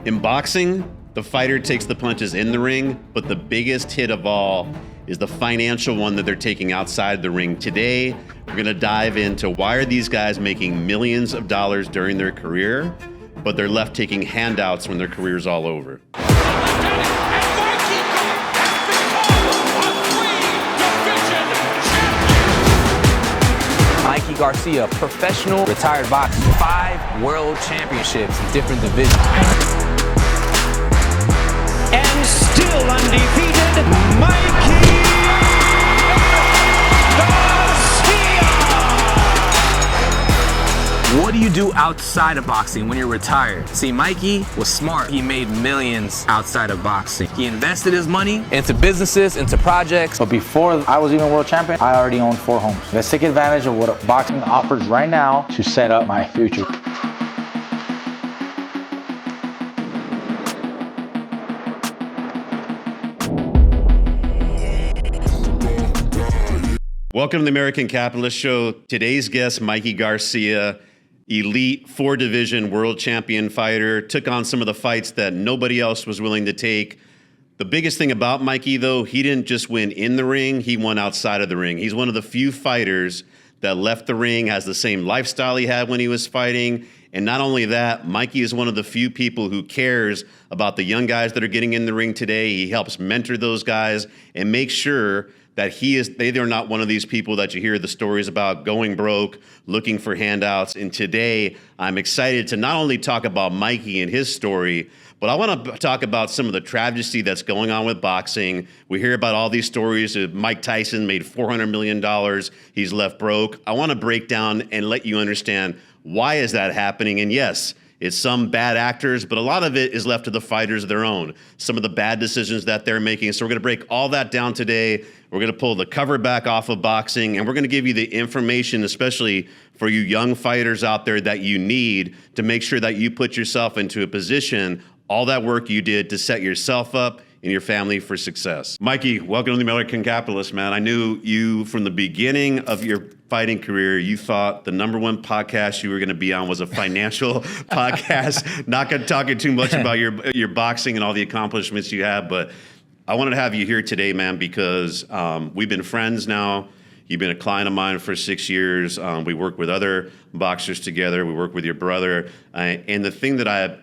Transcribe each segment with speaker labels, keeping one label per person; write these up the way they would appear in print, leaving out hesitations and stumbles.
Speaker 1: In boxing, the fighter takes the punches in the ring, but the biggest hit of all is the financial one that they're taking outside the ring. Today, we're gonna dive into why are these guys making millions of dollars during their career, but they're left taking handouts when their career's all over.
Speaker 2: Mikey Garcia, professional retired boxer, 5 world championships in different divisions.
Speaker 3: And still undefeated, Mikey Garcia!
Speaker 2: What do you do outside of boxing when you're retired? See, Mikey was smart. He made millions outside of boxing. He invested his money into businesses, into projects.
Speaker 4: But before I was even world champion, I already owned 4 homes. Let's take advantage of what boxing offers right now to set up my future.
Speaker 1: Welcome to the American Capitalist Show. Today's guest, Mikey Garcia, elite 4-division world champion fighter, took on some of the fights that nobody else was willing to take. The biggest thing about Mikey, though, he didn't just win in the ring, he won outside of the ring. He's one of the few fighters that left the ring, has the same lifestyle he had when he was fighting. And not only that, Mikey is one of the few people who cares about the young guys that are getting in the ring today. He helps mentor those guys and make sure that they're not one of these people that you hear the stories about going broke, looking for handouts. And today, I'm excited to not only talk about Mikey and his story, but I want to talk about some of the tragedy that's going on with boxing. We hear about all these stories of Mike Tyson made $400 million. He's left broke. I want to break down and let you understand why is that happening. And yes, it's some bad actors, but a lot of it is left to the fighters of their own. Some of the bad decisions that they're making. So we're going to break all that down today. We're going to pull the cover back off of boxing, and we're going to give you the information, especially for you young fighters out there, that you need to make sure that you put yourself into a position, all that work you did to set yourself up and your family for success. Mikey, welcome to the American Capitalist, man. I knew you from the beginning of your fighting career. You thought the #1 podcast you were going to be on was a financial podcast. Not going to talk too much about your boxing and all the accomplishments you have, but I wanted to have you here today, man, because we've been friends now. You've been a client of mine for 6 years. We work with other boxers together. We work with your brother. And the thing that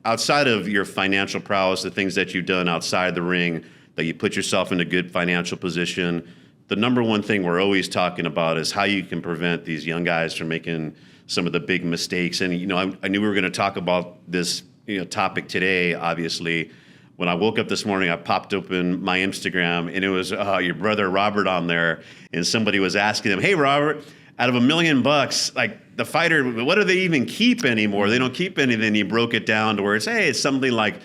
Speaker 1: outside of your financial prowess, the things that you've done outside the ring, that you put yourself in a good financial position, the #1 thing we're always talking about is how you can prevent these young guys from making some of the big mistakes. And, I knew we were going to talk about this, topic today, obviously. When I woke up this morning, I popped open my Instagram, and it was your brother Robert on there, and somebody was asking him, "Hey, Robert, out of $1 million, like the fighter, what do they even keep anymore? They don't keep anything." He broke it down to where it's something like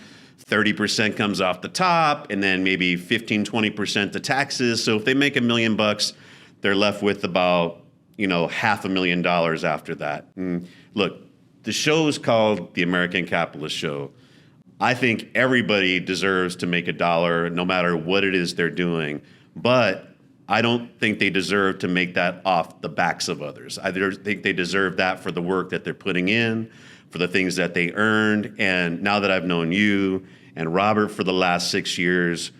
Speaker 1: 30% comes off the top, and then maybe 15-20% to taxes. So if they make $1 million, they're left with about $500,000 after that. And look, the show is called The American Capitalist Show. I think everybody deserves to make $1, no matter what it is they're doing. But I don't think they deserve to make that off the backs of others. I think they deserve that for the work that they're putting in, for the things that they earned. And now that I've known you and Robert for the last 6 years,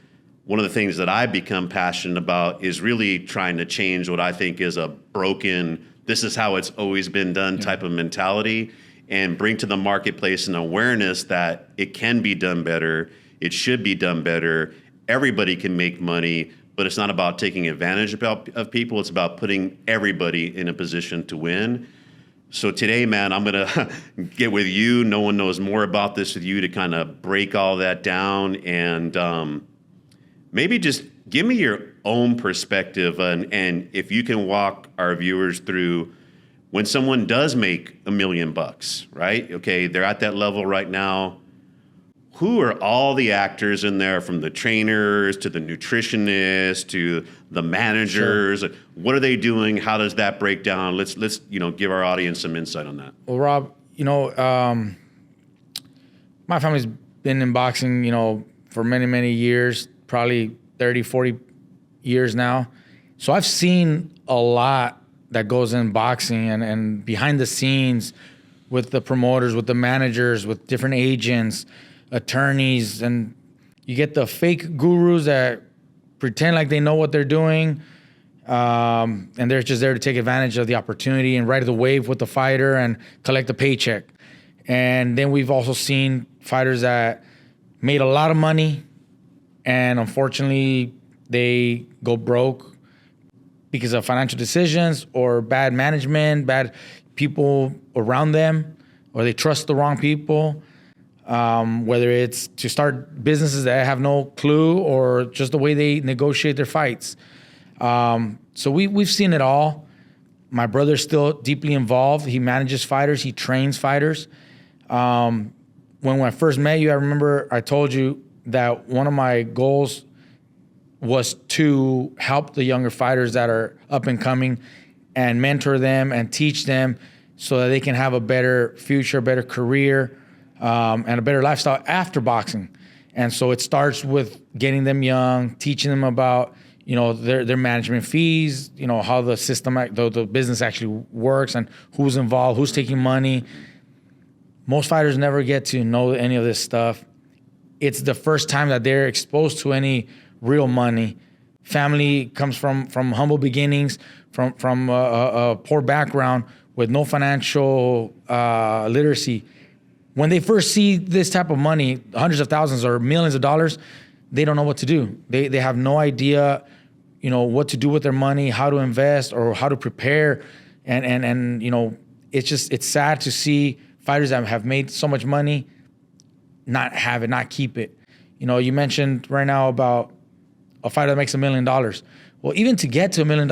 Speaker 1: one of the things that I've become passionate about is really trying to change what I think is a broken, this is how it's always been done type of mentality, and bring to the marketplace an awareness that it can be done better, it should be done better, everybody can make money, but it's not about taking advantage of people, it's about putting everybody in a position to win. So today, man, I'm gonna get with you, no one knows more about this with you, to kind of break all that down and maybe just give me your own perspective and if you can walk our viewers through when someone does make $1 million, right? Okay, they're at that level right now. Who are all the actors in there, from the trainers to the nutritionists to the managers? Sure. What are they doing? How does that break down? Let's give our audience some insight on that.
Speaker 5: Well, Rob, my family's been in boxing, for many, many years, probably 30, 40 years now. So I've seen a lot that goes in boxing and behind the scenes with the promoters, with the managers, with different agents, attorneys, and you get the fake gurus that pretend like they know what they're doing, and they're just there to take advantage of the opportunity and ride the wave with the fighter and collect a paycheck. And then we've also seen fighters that made a lot of money, and unfortunately they go broke because of financial decisions or bad management, bad people around them, or they trust the wrong people. Whether it's to start businesses that have no clue or just the way they negotiate their fights. So we've seen it all. My brother's still deeply involved. He manages fighters. He trains fighters. When I first met you, I remember I told you that one of my goals was to help the younger fighters that are up and coming and mentor them and teach them so that they can have a better future, better career, and a better lifestyle after boxing. And so it starts with getting them young, teaching them about, their management fees, how the system, the business actually works and who's involved, who's taking money. Most fighters never get to know any of this stuff. It's the first time that they're exposed to any real money. Family comes from humble beginnings, from a poor background with no financial literacy. When they first see this type of money, hundreds of thousands or millions of dollars, they don't know what to do. They have no idea, what to do with their money, how to invest or how to prepare. And it's sad to see fighters that have made so much money not have it, not keep it. You mentioned right now about a fighter that makes $1 million. Well, even to get to $1 million,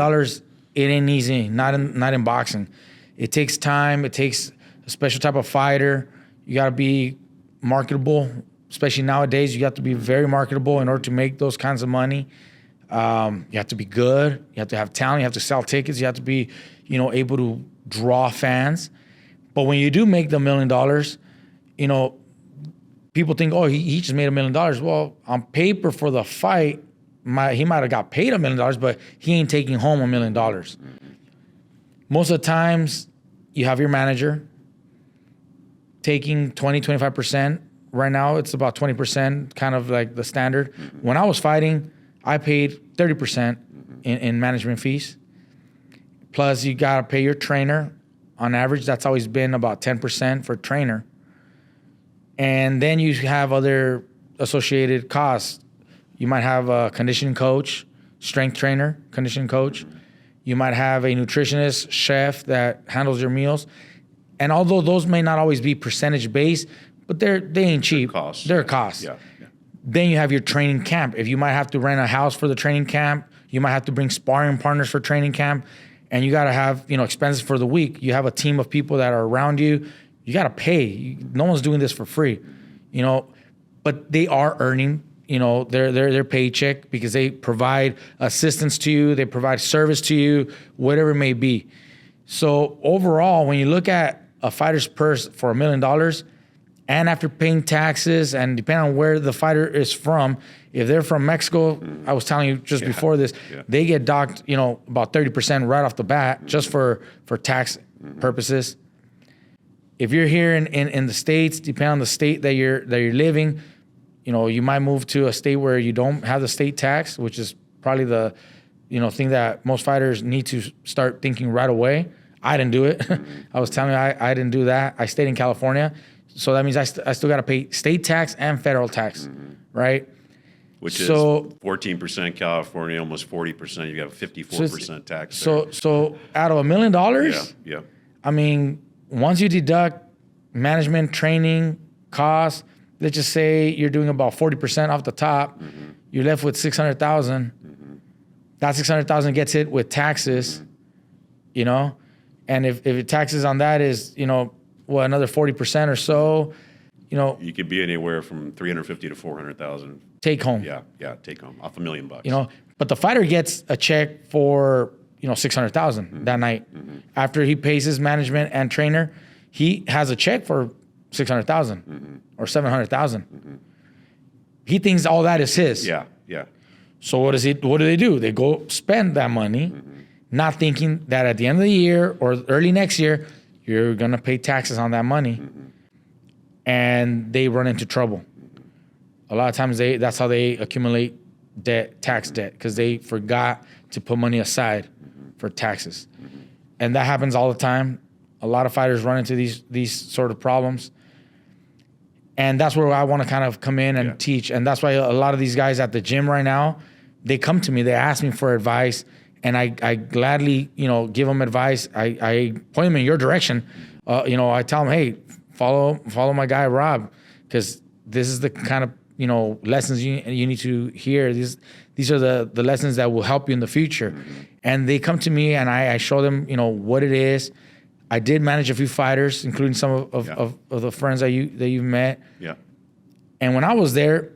Speaker 5: it ain't easy, not in boxing. It takes time. It takes a special type of fighter. You got to be marketable, especially nowadays. You have to be very marketable in order to make those kinds of money. You have to be good. You have to have talent. You have to sell tickets. You have to be, able to draw fans. But when you do make the $1 million, people think, oh, he just made $1 million. Well, on paper for the fight, he might have got paid $1 million, but he ain't taking home $1 million. Most of the times, you have your manager taking 20, 25%. Right now, it's about 20%, kind of like the standard. When I was fighting, I paid 30% in management fees. Plus, you got to pay your trainer. On average, that's always been about 10% for trainer. And then you have other associated costs. You might have a conditioning coach, strength trainer, conditioning coach. You might have a nutritionist, chef that handles your meals. And although those may not always be percentage based, but they ain't cheap. They're a cost.
Speaker 1: Yeah.
Speaker 5: Then you have your training camp. If you might have to rent a house for the training camp, you might have to bring sparring partners for training camp, and you got to have expenses for the week. You have a team of people that are around you. You got to pay. No one's doing this for free, but they are earning their paycheck because they provide assistance to you, they provide service to you, whatever it may be. So overall, when you look at a fighter's purse for $1 million, and after paying taxes and depending on where the fighter is from, if they're from Mexico, I was telling you just before this, they get docked, about 30% right off the bat just for tax purposes. If you're here in the States, depending on the state that you're living, you might move to a state where you don't have the state tax, which is probably the, thing that most fighters need to start thinking right away. I didn't do it. I was telling you, I didn't do that. I stayed in California. So that means I still got to pay state tax and federal tax, right?
Speaker 1: Which is 14% California, almost 40%. You got a 54% tax.
Speaker 5: So out of $1 million,
Speaker 1: yeah.
Speaker 5: I mean, once you deduct management, training, costs, let's just say you're doing about 40% off the top, you're left with $600,000. That $600,000 gets hit with taxes, and if the taxes on that is, another 40% or so,
Speaker 1: you could be anywhere from $350,000 to $400,000.
Speaker 5: Take home.
Speaker 1: Yeah, take home off $1 million.
Speaker 5: But the fighter gets a check for $600,000 that night. After he pays his management and trainer, he has a check for $600,000 or $700,000. He thinks all that is his.
Speaker 1: Yeah.
Speaker 5: So what do they do? They go spend that money, not thinking that at the end of the year or early next year, you're gonna pay taxes on that money, and they run into trouble. A lot of times that's how they accumulate tax debt, because they forgot to put money aside for taxes. And that happens all the time. A lot of fighters run into these sort of problems. And that's where I want to kind of come in and teach. And that's why a lot of these guys at the gym right now, they come to me, they ask me for advice, and I gladly, give them advice. I point them in your direction. I tell them, hey, follow my guy Rob, because this is the kind of lessons you need to hear. These are the lessons that will help you in the future. And they come to me, and I show them what it is. I did manage a few fighters, including some of the friends that you've met. Yeah. And when I was there,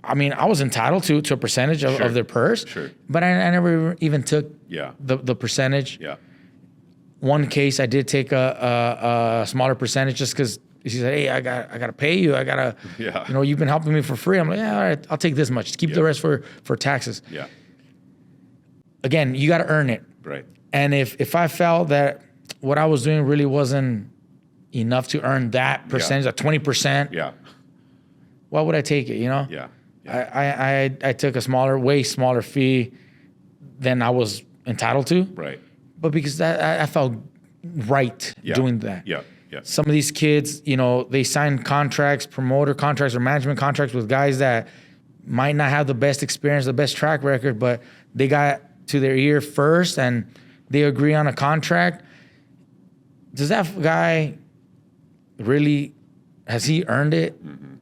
Speaker 5: I mean, I was entitled to a percentage of their purse. Sure. But I never even took the percentage. Yeah. One case I did take a smaller percentage just because he said, hey, I gotta pay you. I gotta, you've been helping me for free. I'm like, yeah, all right, I'll take this much. Keep the rest for taxes. Yeah. Again, you gotta earn it. Right. And if I felt that what I was doing really wasn't enough to earn that percentage, that 20%, why would I take it, Yeah. I took a way smaller fee than I was entitled to. Right. But because I felt right doing that. Yeah. Yeah. Some of these kids, they sign contracts, promoter contracts or management contracts with guys that might not have the best experience, the best track record, but they got to their ear first and they agree on a contract. Does that guy really, has he earned it? Mm-hmm.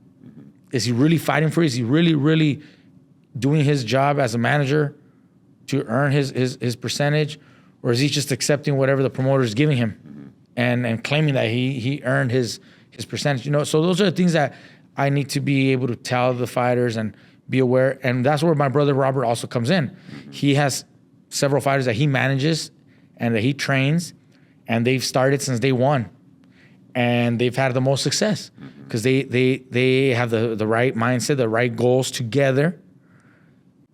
Speaker 5: Is he really fighting for it? Is he really doing his job as a manager to earn his percentage? Or is he just accepting whatever the promoter is giving him and claiming that he earned his percentage? So those are the things that I need to be able to tell the fighters and be aware. And that's where my brother Robert also comes in. Mm-hmm. He has several fighters that he manages and that he trains, and they've started since day one. And they've had the most success because they have the right mindset, the right goals together.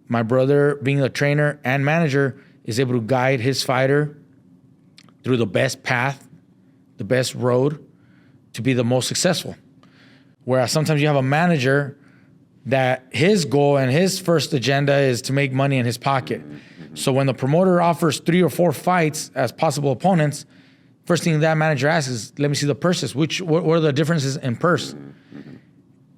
Speaker 5: My brother, being a trainer and manager, is able to guide his fighter through the best path, the best road to be the most successful. Whereas sometimes you have a manager that his goal and his first agenda is to make money in his pocket. So when the promoter offers 3 or 4 fights as possible opponents, first thing that manager asks is, let me see the purses. What are the differences in purse?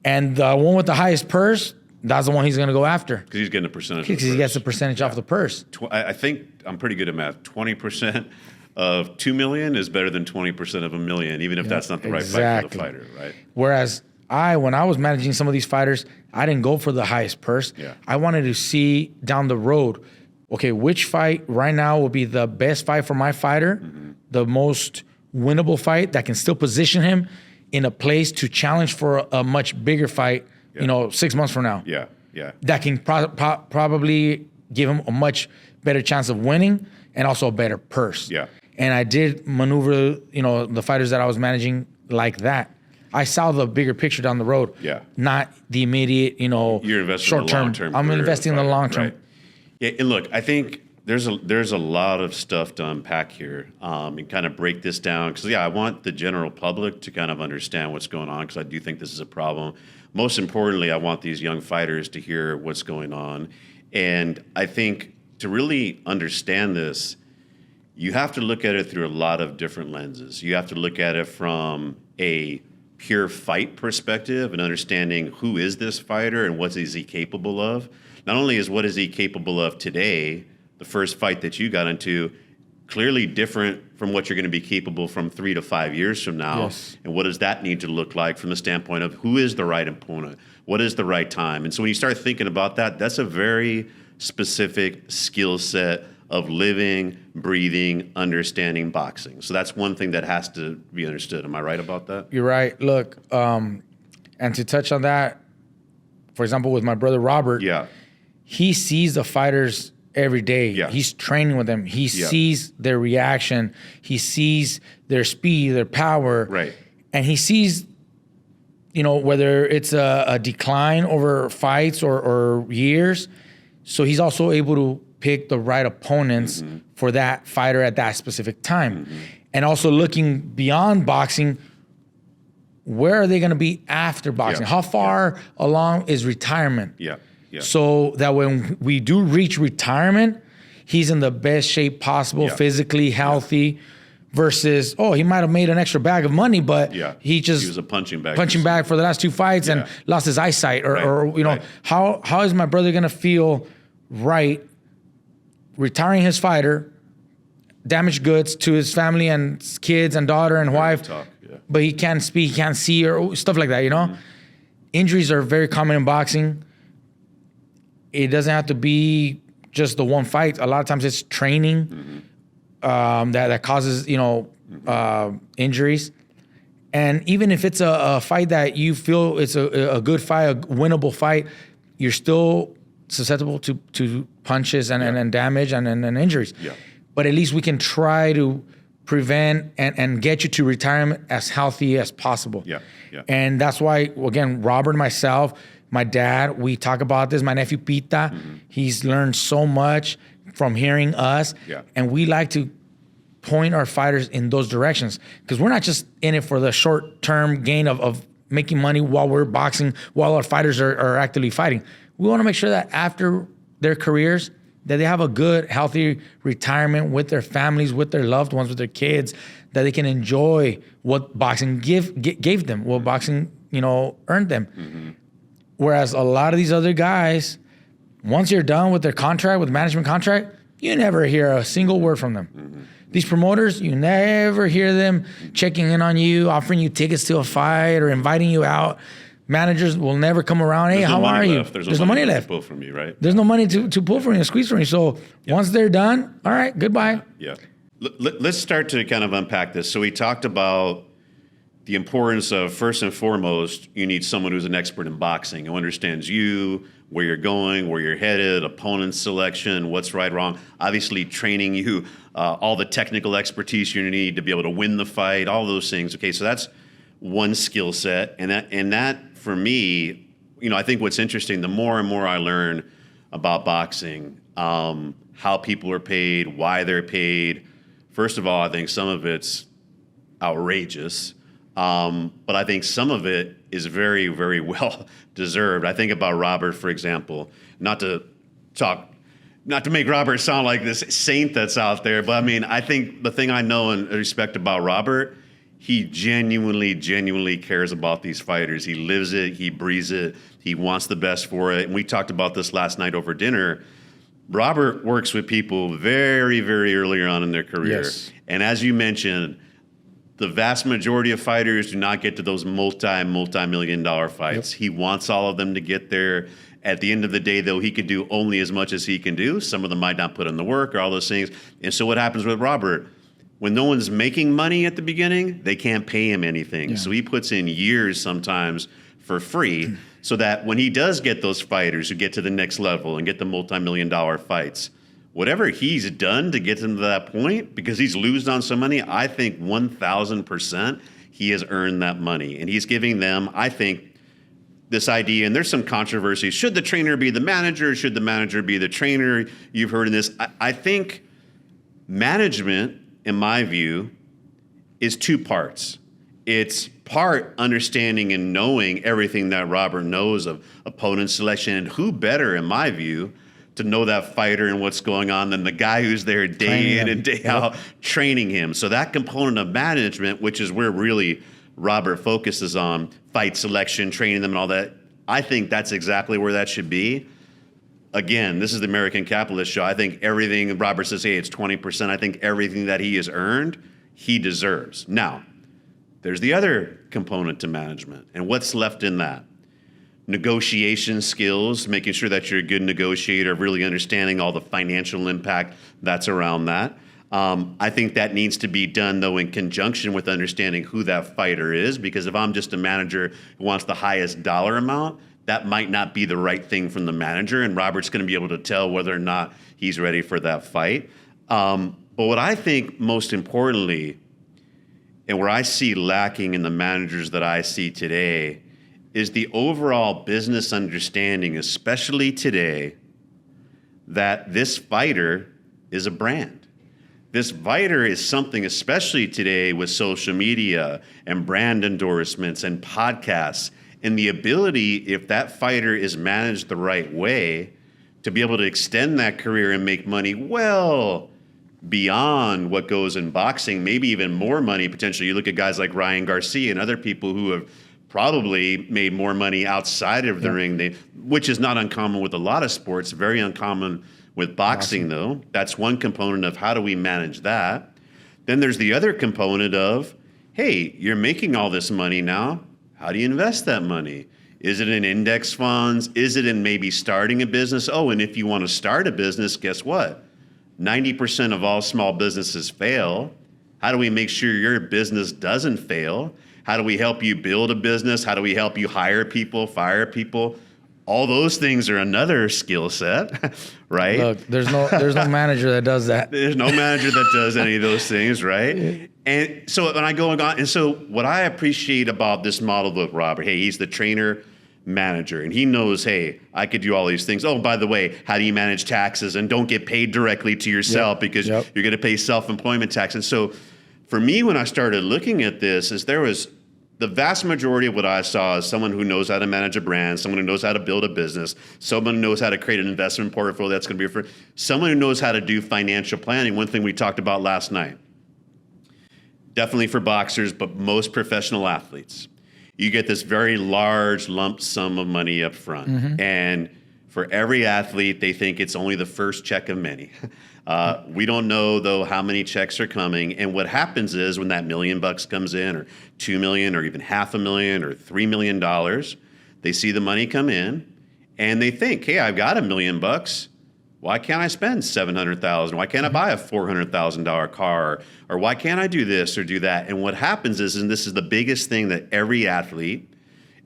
Speaker 5: And the one with the highest purse, that's the one he's going to go after.
Speaker 1: Because he's getting a percentage.
Speaker 5: Because he gets a percentage off the purse.
Speaker 1: I think I'm pretty good at math. 20% of 2 million is better than 20% of $1 million, even if that's not the right fight for the fighter, right?
Speaker 5: Whereas when I was managing some of these fighters, I didn't go for the highest purse. Yeah. I wanted to see down the road, okay, which fight right now will be the best fight for my fighter, the most winnable fight that can still position him in a place to challenge for a much bigger fight, 6 months from now. Yeah, yeah. That can probably give him a much better chance of winning and also a better purse. Yeah. And I did maneuver, the fighters that I was managing like that. I saw the bigger picture down the road. Yeah. Not the immediate,
Speaker 1: You're investing in the long term.
Speaker 5: I'm investing in the long term.
Speaker 1: Right. Yeah, and look, I think there's a lot of stuff to unpack here and kind of break this down. Because, I want the general public to kind of understand what's going on, because I do think this is a problem. Most importantly, I want these young fighters to hear what's going on. And I think to really understand this, you have to look at it through a lot of different lenses. You have to look at it from a pure fight perspective and understanding who is this fighter and what is he capable of. Not only is what is he capable of today, the first fight that you got into, clearly different from what you're going to be capable from 3 to 5 years from now. Yes. And what does that need to look like from the standpoint of who is the right opponent? What is the right time? And so when you start thinking about that, that's a very specific skill set of living, breathing, understanding boxing. So that's one thing that has to be understood. Am I right about that?
Speaker 5: You're right. Look, and to touch on that, for example, with my brother Robert, he sees the fighters every day. Yeah. He's training with them. He sees their reaction. He sees their speed, their power. Right. And he sees, whether it's a decline over fights or years. So he's also able to pick the right opponents for that fighter at that specific time. And also looking beyond boxing, where are they going to be after boxing?
Speaker 1: Yeah.
Speaker 5: How far along is retirement?
Speaker 1: Yeah. Yeah.
Speaker 5: So that when we do reach retirement, he's in the best shape possible, physically healthy, versus, he might have made an extra bag of money, but he
Speaker 1: was a punching bag.
Speaker 5: For the last 2 fights and lost his eyesight. Or how is my brother going to feel right retiring his fighter, damaged goods to his family and kids and daughter and wife, but he can't speak, he can't see, or stuff like that, Injuries are very common in boxing. It doesn't have to be just the one fight. A lot of times it's training that causes, injuries. And even if it's a fight that you feel it's a good fight, a winnable fight, you're still susceptible to punches and damage and injuries. Yeah. But at least we can try to prevent and get you to retirement as healthy as possible. Yeah. Yeah. And that's why, again, Robert and myself, my dad, we talk about this. My nephew Pita, he's learned so much from hearing us. Yeah. And we like to point our fighters in those directions because we're not just in it for the short-term gain of making money while we're boxing, while our fighters are actively fighting. We want to make sure that after their careers, that they have a good, healthy retirement with their families, with their loved ones, with their kids, that they can enjoy what boxing gave them, what boxing, earned them. Whereas a lot of these other guys, once you're done with their contract, with management contract, you never hear a single word from them. These promoters, you never hear them checking in on you, offering you tickets to a fight or inviting you out. Managers will never come around. Hey, how are you?
Speaker 1: There's no money left to pull from you, right?
Speaker 5: There's no money to pull from you, squeeze from you. So once they're done, all right, goodbye.
Speaker 1: Yeah. Let's start to kind of unpack this. So we talked about the importance of, first and foremost, you need someone who's an expert in boxing, who understands you, where you're going, where you're headed, opponent selection, what's right, wrong. Obviously, training you, all the technical expertise you need to be able to win the fight, all those things. Okay, so that's one skill set, and that for me, I think what's interesting, the more and more I learn about boxing, how people are paid, why they're paid. First of all, I think some of it's outrageous. But I think some of it is very, very well deserved. I think about Robert, for example, not to make Robert sound like this saint that's out there, but I think the thing I know and respect about Robert, he genuinely cares about these fighters. He lives it, he breathes it, he wants the best for it. And we talked about this last night over dinner. Robert works with people very, very early on in their career. Yes. And as you mentioned, the vast majority of fighters do not get to those multi-million-dollar fights. Yep. He wants all of them to get there. At the end of the day, though, he can do only as much as he can do. Some of them might not put in the work or all those things. And so what happens with Robert, when no one's making money at the beginning, they can't pay him anything. Yeah. So he puts in years sometimes for free so that when he does get those fighters who get to the next level and get the multi-million-dollar fights, whatever he's done to get him to that point, because he's losing on so many, I think 1,000% he has earned that money. And he's giving them, I think, this idea, and there's some controversy. Should the trainer be the manager? Should the manager be the trainer? You've heard of this. I think management, in my view, is two parts. It's part understanding and knowing everything that Robert knows of opponent selection, and who better, in my view, to know that fighter and what's going on than the guy who's there day in and day out training him. So that component of management, which is where really Robert focuses on, fight selection, training them and all that, I think that's exactly where that should be. Again, this is the American Capitalist Show. I think everything, Robert says, hey, it's 20%. I think everything that he has earned, he deserves. Now, there's the other component to management. And what's left in that? Negotiation skills, making sure that you're a good negotiator, really understanding all the financial impact that's around that. I think that needs to be done, though, in conjunction with understanding who that fighter is, because if I'm just a manager who wants the highest dollar amount, that might not be the right thing from the manager, and Robert's going to be able to tell whether or not he's ready for that fight. But what I think most importantly, and where I see lacking in the managers that I see today, is the overall business understanding, especially today, that this fighter is a brand. This fighter is something, especially today with social media and brand endorsements and podcasts, and the ability, if that fighter is managed the right way, to be able to extend that career and make money well beyond what goes in boxing, maybe even more money potentially. You look at guys like Ryan Garcia and other people who have probably made more money outside of the ring, which is not uncommon with a lot of sports, very uncommon with boxing, though. That's one component of how do we manage that. Then there's the other component of, hey, you're making all this money now. How do you invest that money? Is it in index funds? Is it in maybe starting a business? Oh, and if you want to start a business, guess what? 90% of all small businesses fail. How do we make sure your business doesn't fail? How do we help you build a business? How do we help you hire people, fire people? All those things are another skill set, right?
Speaker 5: Look, there's no manager that does that.
Speaker 1: There's no manager that does any of those things, right? And so when I go on, and so what I appreciate about this model, look, Robert, hey, he's the trainer manager, and he knows, hey, I could do all these things. Oh, by the way, how do you manage taxes? And don't get paid directly to yourself because you're going to pay self-employment tax. And so for me, when I started looking at this, is there was the vast majority of what I saw is someone who knows how to manage a brand, someone who knows how to build a business, someone who knows how to create an investment portfolio that's going to be for someone who knows how to do financial planning. One thing we talked about last night, definitely for boxers, but most professional athletes, you get this very large lump sum of money up front. Mm-hmm. And for every athlete, they think it's only the first check of many. We don't know, though, how many checks are coming. And what happens is when that $1 million comes in, or $2 million, or even $500,000, or $3 million, they see the money come in, and they think, hey, I've got $1 million. Why can't I spend $700,000? Why can't I buy a $400,000 car? Or why can't I do this or do that? And what happens is, and this is the biggest thing that every athlete,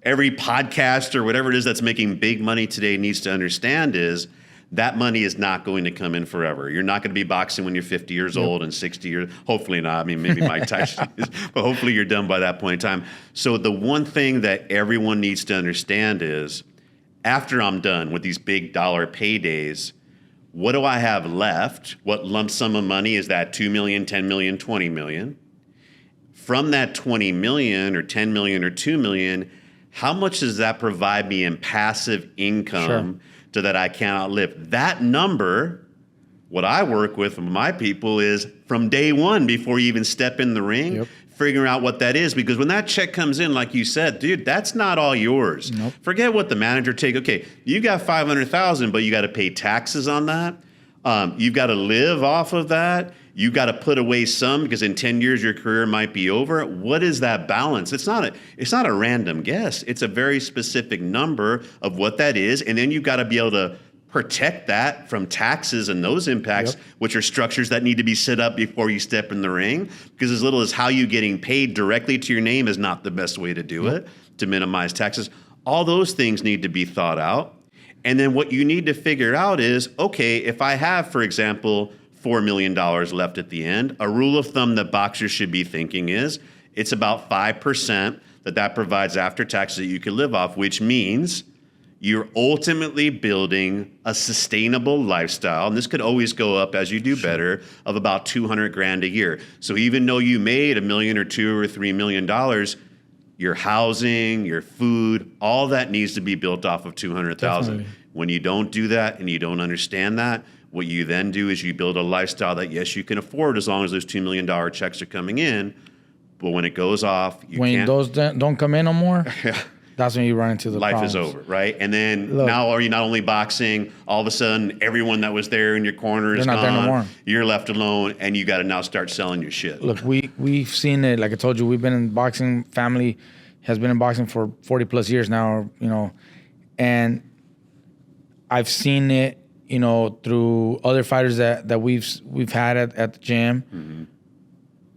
Speaker 1: every podcaster, whatever it is that's making big money today needs to understand is that money is not going to come in forever. You're not going to be boxing when you're 50 years old and 60 years. Hopefully not. I mean, maybe Mike Tyson is, but hopefully you're done by that point in time. So the one thing that everyone needs to understand is after I'm done with these big dollar paydays, what do I have left? What lump sum of money is that? 2 million, 10 million, 20 million? From that 20 million or 10 million or 2 million, how much does that provide me in passive income so that I cannot live? That number, what I work with my people is from day one, before you even step in the ring, figuring out what that is. Because when that check comes in, like you said, dude, that's not all yours. Forget what the manager take. Okay, you got $500,000, but you got to pay taxes on that. You've got to live off of that. You got to put away some because in 10 years your career might be over. What is that balance? It's not a random guess. It's a very specific number of what that is, and then you've got to be able to protect that from taxes and those impacts, which are structures that need to be set up before you step in the ring. Because as little as how you getting paid directly to your name is not the best way to do it to minimize taxes. All those things need to be thought out. And then what you need to figure out is, okay, if I have, for example, $4 million left at the end, a rule of thumb that boxers should be thinking is it's about 5% that provides after taxes that you can live off, which means you're ultimately building a sustainable lifestyle. And this could always go up as you do better, of about $200,000 a year. So even though you made $1 million or $2 or $3 million, your housing, your food, all that needs to be built off of $200,000. When you don't do that and you don't understand that, what you then do is you build a lifestyle that, yes, you can afford as long as those $2 million checks are coming in. But when it goes off, you
Speaker 5: when
Speaker 1: can't.
Speaker 5: Those don't come in no more, that's when you run into the
Speaker 1: life
Speaker 5: problems.
Speaker 1: is over, right? And then now are you not only boxing, all of a sudden everyone that was there in your corner is gone. They're not there no more. You're left alone, and you got to now start selling your shit.
Speaker 5: Look, we've seen it. Like I told you, we've been in boxing. Family has been in boxing for 40 plus years now, and I've seen it, through other fighters that we've had at the gym,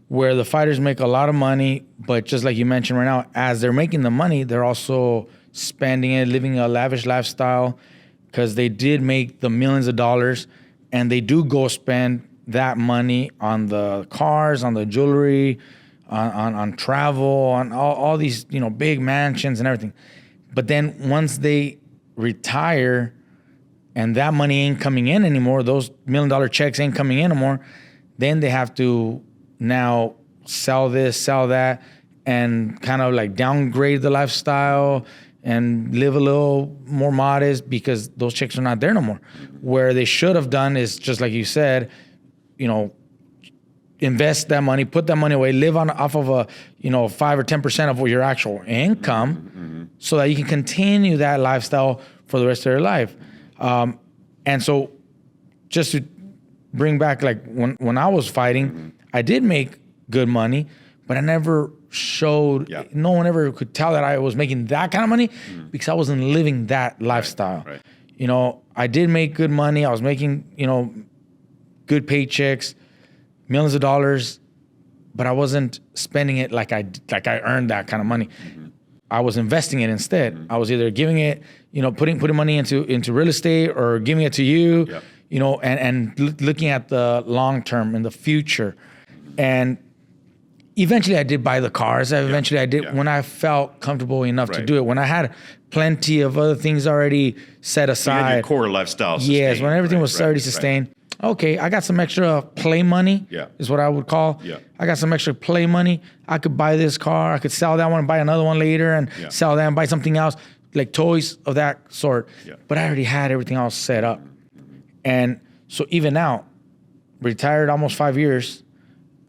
Speaker 5: where the fighters make a lot of money, but just like you mentioned right now, as they're making the money, they're also spending it, living a lavish lifestyle, because they did make the millions of dollars, and they do go spend that money on the cars, on the jewelry, on travel, on all these big mansions and everything. But then once they retire and that money ain't coming in anymore, those $1 million checks ain't coming in anymore, then they have to now sell this, sell that, and kind of like downgrade the lifestyle and live a little more modest because those chicks are not there no more. Where they should have done is just like you said, you know, invest that money, put that money away, live off of a, you know, 5 or 10% of your actual income, so that you can continue that lifestyle for the rest of your life. And so just to bring back, like when I was fighting, I did make good money, but I never showed, no one ever could tell that I was making that kind of money because I wasn't living that lifestyle.
Speaker 1: Right.
Speaker 5: You know, I did make good money. I was making, you know, good paychecks, millions of dollars, but I wasn't spending it like I earned that kind of money. I was investing it instead. I was either giving it, you know, putting money into real estate or giving it to you, you know, and looking at the long term and the future. And eventually I did buy the cars. Eventually I did when I felt comfortable enough to do it. When I had plenty of other things already set aside.
Speaker 1: You had your core lifestyle sustained.
Speaker 5: Yes, when everything was already sustained. Okay, I got some extra play money, is what I would call. I got some extra play money. I could buy this car. I could sell that one and buy another one later and sell that and buy something else, like toys of that sort. But I already had everything else set up. And so even now, retired almost 5 years,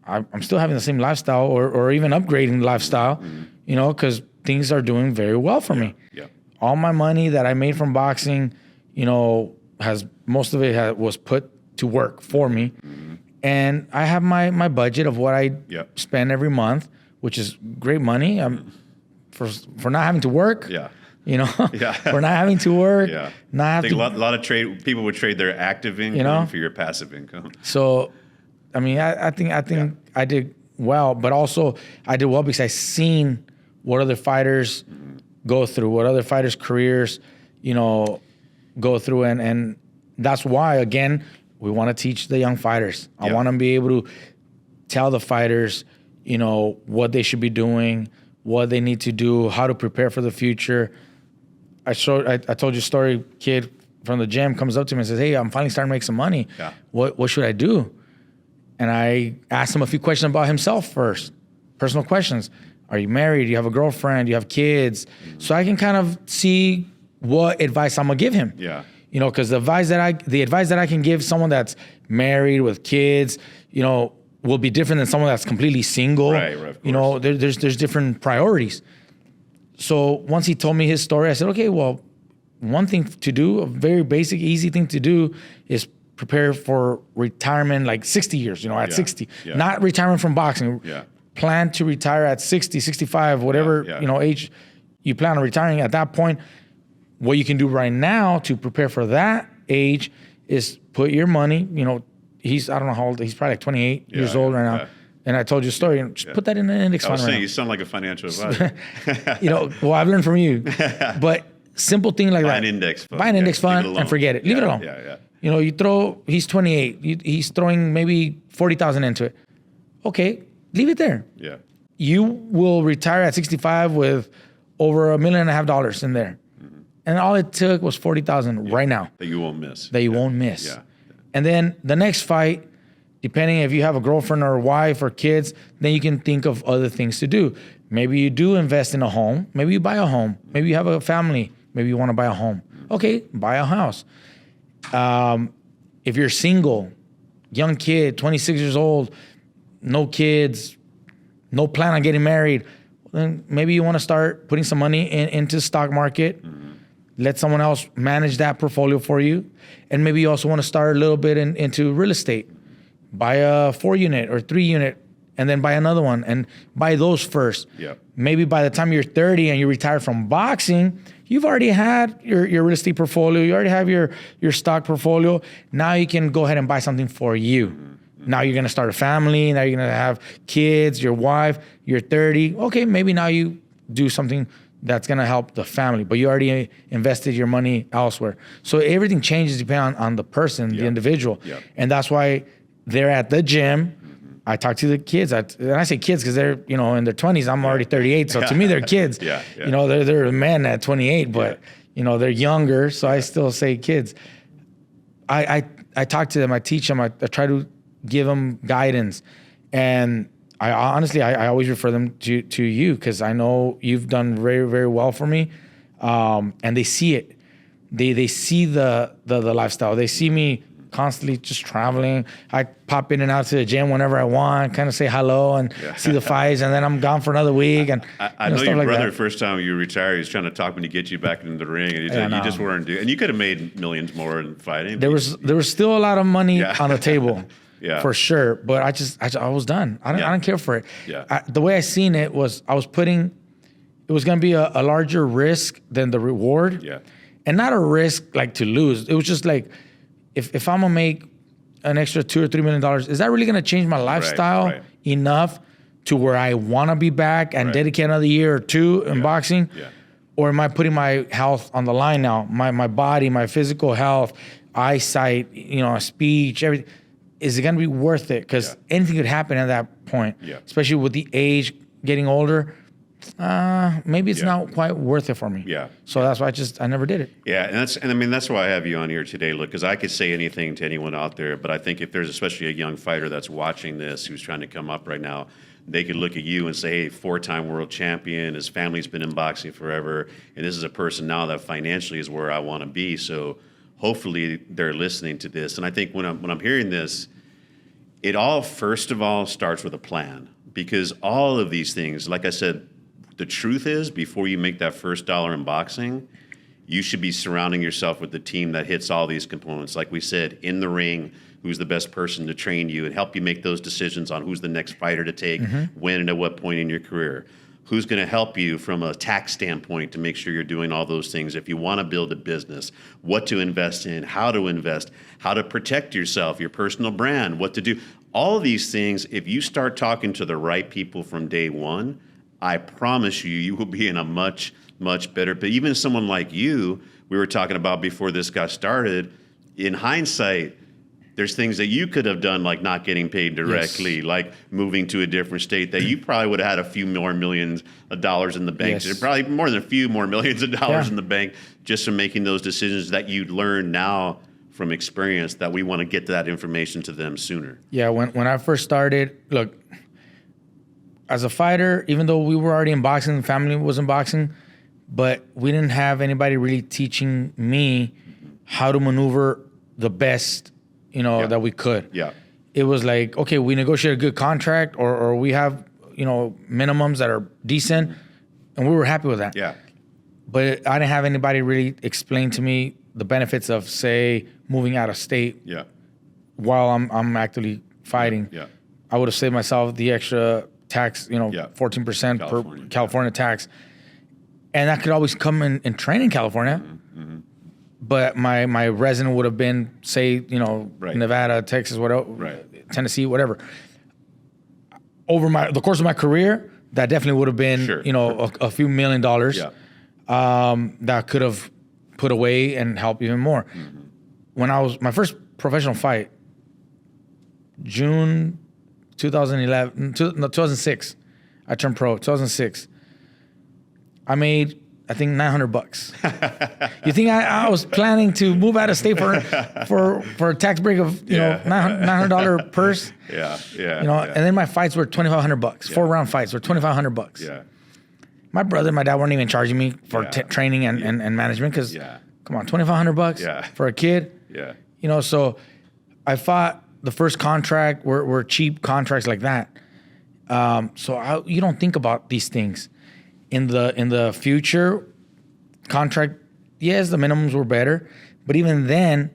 Speaker 5: I'm still having the same lifestyle or even upgrading the lifestyle, you know, because things are doing very well for me. All my money that I made from boxing, you know, most of it was put to work for me. And I have my budget of what I spend every month, which is great money. For not having to work. You know, for not having to work. Not
Speaker 1: I think a lot of people would trade their active income, you know, for your passive income.
Speaker 5: So, I mean, I think I did well, but also I did well because I seen what other fighters go through, what other fighters' careers, you know, go through, and that's why, again, we want to teach the young fighters. I want to be able to tell the fighters, you know, what they should be doing, what they need to do, how to prepare for the future. I told you a story. Kid from the gym comes up to me and says, "Hey, I'm finally starting to make some money. What should I do?" And I asked him a few questions about himself first, personal questions. Are you married? Do you have a girlfriend? Do you have kids? So I can kind of see what advice I'm gonna give him. You know, because the advice that I can give someone that's married with kids, you know, will be different than someone that's completely single.
Speaker 1: Right, of course.
Speaker 5: You know, there's different priorities. So once he told me his story, I said, okay, well, one thing to do, a very basic, easy thing to do is prepare for retirement, like 60 years, you know, at 60. Not retirement from boxing. Plan to retire at 60, 65, whatever, you know, age you plan on retiring. At that point, what you can do right now to prepare for that age is put your money, you know, I don't know how old, he's probably like 28 years old right now. And I told you a story, and just put that in an index fund.
Speaker 1: I was saying, you sound like a financial advisor.
Speaker 5: You know, well, I've learned from you. But simple thing like
Speaker 1: Buy
Speaker 5: that.
Speaker 1: an index fund.
Speaker 5: Buy an index fund and forget it. Leave it alone. You know, he's 28. He's throwing maybe 40,000 into it. Okay, leave it there. You will retire at 65 with over $1.5 million in there. And all it took was 40,000 right now.
Speaker 1: That you won't miss.
Speaker 5: That you won't miss. And then the next fight, depending if you have a girlfriend or a wife or kids, then you can think of other things to do. Maybe you do invest in a home. Maybe you buy a home. Maybe you have a family. Maybe you want to buy a home. Okay, buy a house. If you're single, young kid, 26 years old, no kids, no plan on getting married, then maybe you want to start putting some money into the stock market. Let someone else manage that portfolio for you. And maybe you also want to start a little bit into real estate. Buy a 4-unit or 3-unit and then buy another one and buy those first. Maybe by the time you're 30 and you retire from boxing, you've already had your real estate portfolio. You already have your stock portfolio. Now you can go ahead and buy something for you. Now you're going to start a family. Now you're going to have kids, your wife, you're 30. Okay, maybe now you do something that's going to help the family, but you already invested your money elsewhere. So everything changes depending on the person, the individual. And that's why they're at the gym. I talk to the kids. And I say kids because they're, you know, in their 20s. I'm already 38. So to me, they're kids. You know, they're men at 28, but, you know, they're younger. So I still say kids. I talk to them. I teach them. I try to give them guidance. And I honestly, I always refer them to you because I know you've done very, very well for me. And they see it. They see the lifestyle. They see me constantly just traveling. I pop in and out to the gym whenever I want, kind of say hello and see the fights, and then I'm gone for another week. And
Speaker 1: I know your brother, the first time you retired, he was trying to talk me to get you back into the ring, and you just weren't doing. And you could have made millions more in fighting.
Speaker 5: There was still a lot of money on the table, for sure. But I was done. I don't care for it. The way I seen it was I was putting. It was going to be a larger risk than the reward, and not a risk like to lose. It was just like, if I'm gonna make an extra $2 or $3 million, is that really gonna change my lifestyle enough to where I wanna be back and dedicate another year or two in boxing? Or am I putting my health on the line now? My body, my physical health, eyesight, speech, everything. Is it gonna be worth it? Because anything could happen at that point, especially with the age getting older. Maybe it's not quite worth it for me. So that's why I never did it.
Speaker 1: And that's why I have you on here today. Look, because I could say anything to anyone out there, but I think if there's especially a young fighter that's watching this who's trying to come up right now, they could look at you and say, hey, 4-time world champion, his family's been in boxing forever, and this is a person now that financially is where I want to be. So hopefully they're listening to this. And I think when I'm hearing this, it all first of all starts with a plan, because all of these things, like I said, the truth is, before you make that first dollar in boxing, you should be surrounding yourself with the team that hits all these components. Like we said, in the ring, who's the best person to train you and help you make those decisions on who's the next fighter to take, when and at what point in your career. Who's going to help you from a tax standpoint to make sure you're doing all those things if you want to build a business, what to invest in, how to invest, how to protect yourself, your personal brand, what to do. All of these things, if you start talking to the right people from day one, I promise you will be in a much, much better. But even someone like you, we were talking about before this got started, in hindsight, there's things that you could have done, like not getting paid directly, like moving to a different state, that you probably would have had a few more millions of dollars in the bank. Probably more than a few more millions of dollars in the bank just from making those decisions that you learn now from experience, that we want to get that information to them sooner.
Speaker 5: Yeah, when I first started, look, as a fighter, even though we were already in boxing, the family was in boxing, but we didn't have anybody really teaching me how to maneuver the best, that we could. It was like, okay, we negotiate a good contract or we have, minimums that are decent, and we were happy with that. But I didn't have anybody really explain to me the benefits of, say, moving out of state while I'm actively fighting. I would have saved myself the extra tax, 14% per California tax. And that could always come in train in California. But my resident would have been, say, Nevada, Texas, whatever, Tennessee, whatever. Over the course of my career, that definitely would have been, a few $1 million that could have put away and helped even more. When I was, my first professional fight, June 2006. I turned pro. 2006. I made, I think, $900. You think I was planning to move out of state for a tax break of $900 purse? And then my fights were $2,500. 4-round fights were $2,500. My brother and my dad weren't even charging me for training and management because, come on, $2,500 for a kid. So I fought. The first contract were cheap contracts like that. So you don't think about these things. In the future, contract, yes, the minimums were better, but even then,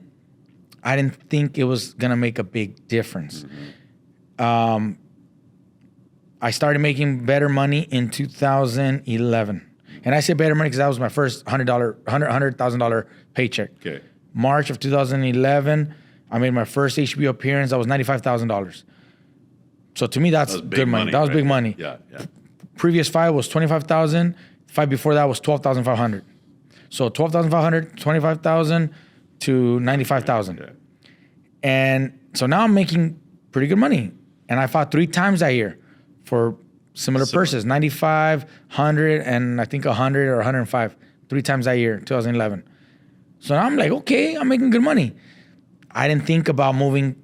Speaker 5: I didn't think it was gonna make a big difference. I started making better money in 2011, and I say better money because that was my first $100,000 paycheck. March of 2011. I made my first HBO appearance. That was $95,000. So to me, that's good money. That was big money. Previous fight was $25,000. Fight before that was $12,500. So $12,500, $25,000 to $95,000. And so now I'm making pretty good money. And I fought 3 times that year for similar purses, 95, 100, and I think 100 or 105, 3 times that year, 2011. So now I'm like, okay, I'm making good money. I didn't think about moving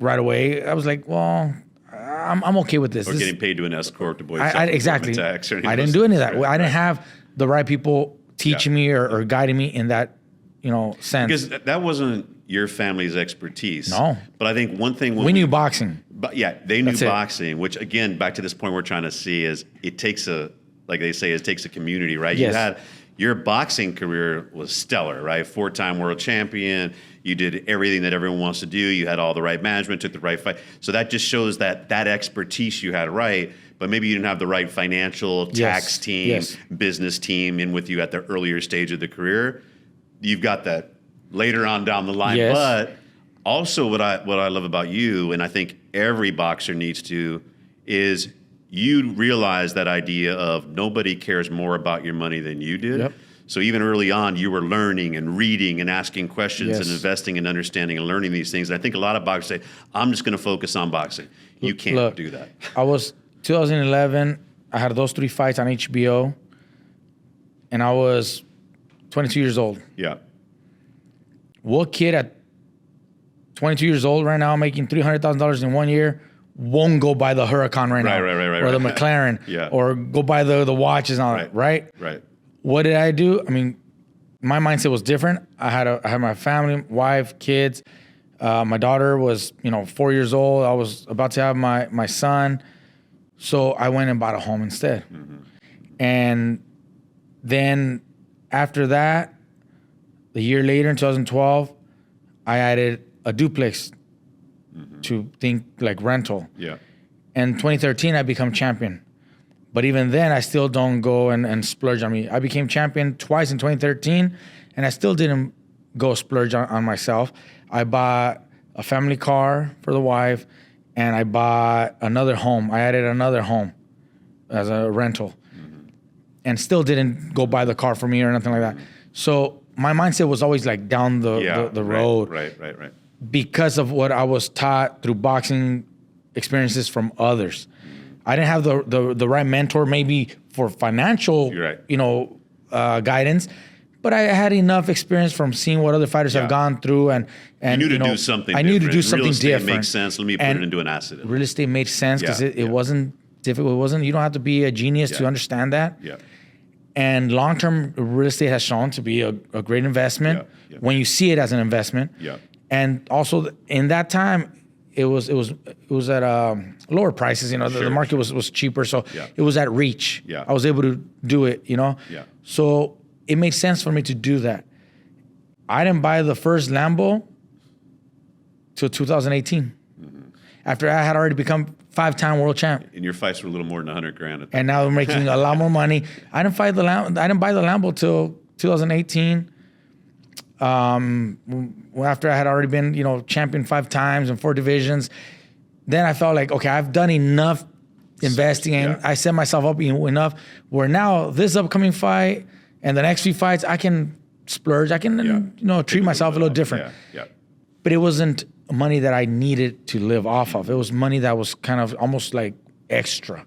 Speaker 5: right away. I was like, well, I'm okay with this.
Speaker 1: Or
Speaker 5: This-
Speaker 1: getting paid to an escort to avoid
Speaker 5: exactly.
Speaker 1: tax or any
Speaker 5: I
Speaker 1: of
Speaker 5: didn't
Speaker 1: those
Speaker 5: do any of
Speaker 1: things,
Speaker 5: that.
Speaker 1: right,
Speaker 5: I didn't
Speaker 1: right.
Speaker 5: have the right people teaching me or guiding me in that, sense.
Speaker 1: Because that wasn't your family's expertise.
Speaker 5: No.
Speaker 1: But I think one thing
Speaker 5: we knew boxing.
Speaker 1: But yeah, they knew
Speaker 5: That's it.
Speaker 1: boxing, which again, back to this point we're trying to see is it takes like they say, it takes a community, right?
Speaker 5: Yes.
Speaker 1: Your boxing career was stellar, right? 4-time world champion. You did everything that everyone wants to do. You had all the right management, took the right fight. So that just shows that expertise you had right, but maybe you didn't have the right financial tax team,
Speaker 5: Yes.
Speaker 1: business team in with you at the earlier stage of the career. You've got that later on down the line.
Speaker 5: Yes.
Speaker 1: But also what I love about you, and I think every boxer needs to, is you realize that idea of nobody cares more about your money than you did.
Speaker 5: Yep.
Speaker 1: So even early on, you were learning and reading and asking questions
Speaker 5: Yes.
Speaker 1: and investing and understanding and learning these things. And I think a lot of boxers say, I'm just going to focus on boxing. You can't
Speaker 5: Look,
Speaker 1: do that.
Speaker 5: I was 2011. I had those 3 fights on HBO, and I was 22 years old.
Speaker 1: Yeah.
Speaker 5: What kid at 22 years old right now making $300,000 in 1 year won't go buy the Huracan right now,
Speaker 1: Right,
Speaker 5: or the
Speaker 1: right.
Speaker 5: McLaren,
Speaker 1: Yeah.
Speaker 5: or go buy the watches and all that, right?
Speaker 1: Right.
Speaker 5: What did I do? I mean, my mindset was different. I had my family, wife, kids. My daughter was 4 years old. I was about to have my son, so I went and bought a home instead.
Speaker 1: Mm-hmm.
Speaker 5: And then after that, a year later in 2012, I added a duplex to think like rental.
Speaker 1: Yeah.
Speaker 5: And 2013, I become champion. But even then, I still don't go and splurge on me. I became champion twice in 2013, and I still didn't go splurge on myself. I bought a family car for the wife, and I bought another home. I added another home as a rental, and still didn't go buy the car for me or nothing like that. So my mindset was always like down the road.
Speaker 1: Right.
Speaker 5: Because of what I was taught through boxing experiences from others. I didn't have the right mentor maybe for financial,
Speaker 1: You're right.
Speaker 5: guidance, but I had enough experience from seeing what other fighters
Speaker 1: Yeah.
Speaker 5: have gone through, and
Speaker 1: You knew to do something
Speaker 5: I
Speaker 1: different.
Speaker 5: knew to do something
Speaker 1: Real estate
Speaker 5: different.
Speaker 1: makes sense. Let me put
Speaker 5: And
Speaker 1: it into an asset.
Speaker 5: Real estate made sense because
Speaker 1: Yeah,
Speaker 5: it wasn't difficult. It wasn't. You don't have to be a genius to
Speaker 1: Yeah.
Speaker 5: understand that.
Speaker 1: Yeah.
Speaker 5: And long-term real estate has shown to be a great investment
Speaker 1: Yeah.
Speaker 5: when you see it as an investment.
Speaker 1: Yeah.
Speaker 5: And also in that time, it was at lower prices. The
Speaker 1: Sure,
Speaker 5: market was cheaper, so
Speaker 1: Yeah.
Speaker 5: it was at reach.
Speaker 1: Yeah.
Speaker 5: I was able to do it.
Speaker 1: Yeah.
Speaker 5: So it made sense for me to do that. I didn't buy the first Lambo till 2018, after I had already become 5-time world champ.
Speaker 1: And your fights were a little more than $100,000 at that.
Speaker 5: And now we're making a lot more money. I didn't buy the Lambo till 2018. After I had already been, champion 5 times in 4 divisions, then I felt like, okay, I've done enough investing, and
Speaker 1: Yeah.
Speaker 5: I set myself up enough where now this upcoming fight and the next few fights, I can splurge. I can, treat myself a little different.
Speaker 1: Yeah.
Speaker 5: But it wasn't money that I needed to live off of. It was money that was kind of almost like extra,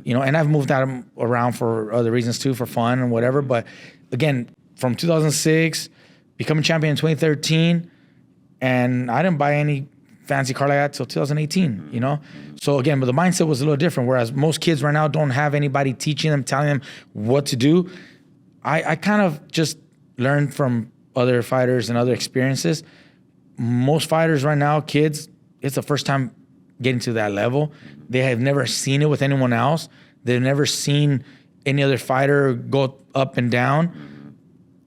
Speaker 5: and I've moved that around for other reasons too, for fun and whatever. But again, from 2006, becoming champion in 2013, and I didn't buy any fancy car like that till 2018, So again, but the mindset was a little different. Whereas most kids right now don't have anybody teaching them, telling them what to do. I kind of just learned from other fighters and other experiences. Most fighters right now, kids, it's the first time getting to that level. They have never seen it with anyone else. They've never seen any other fighter go up and down.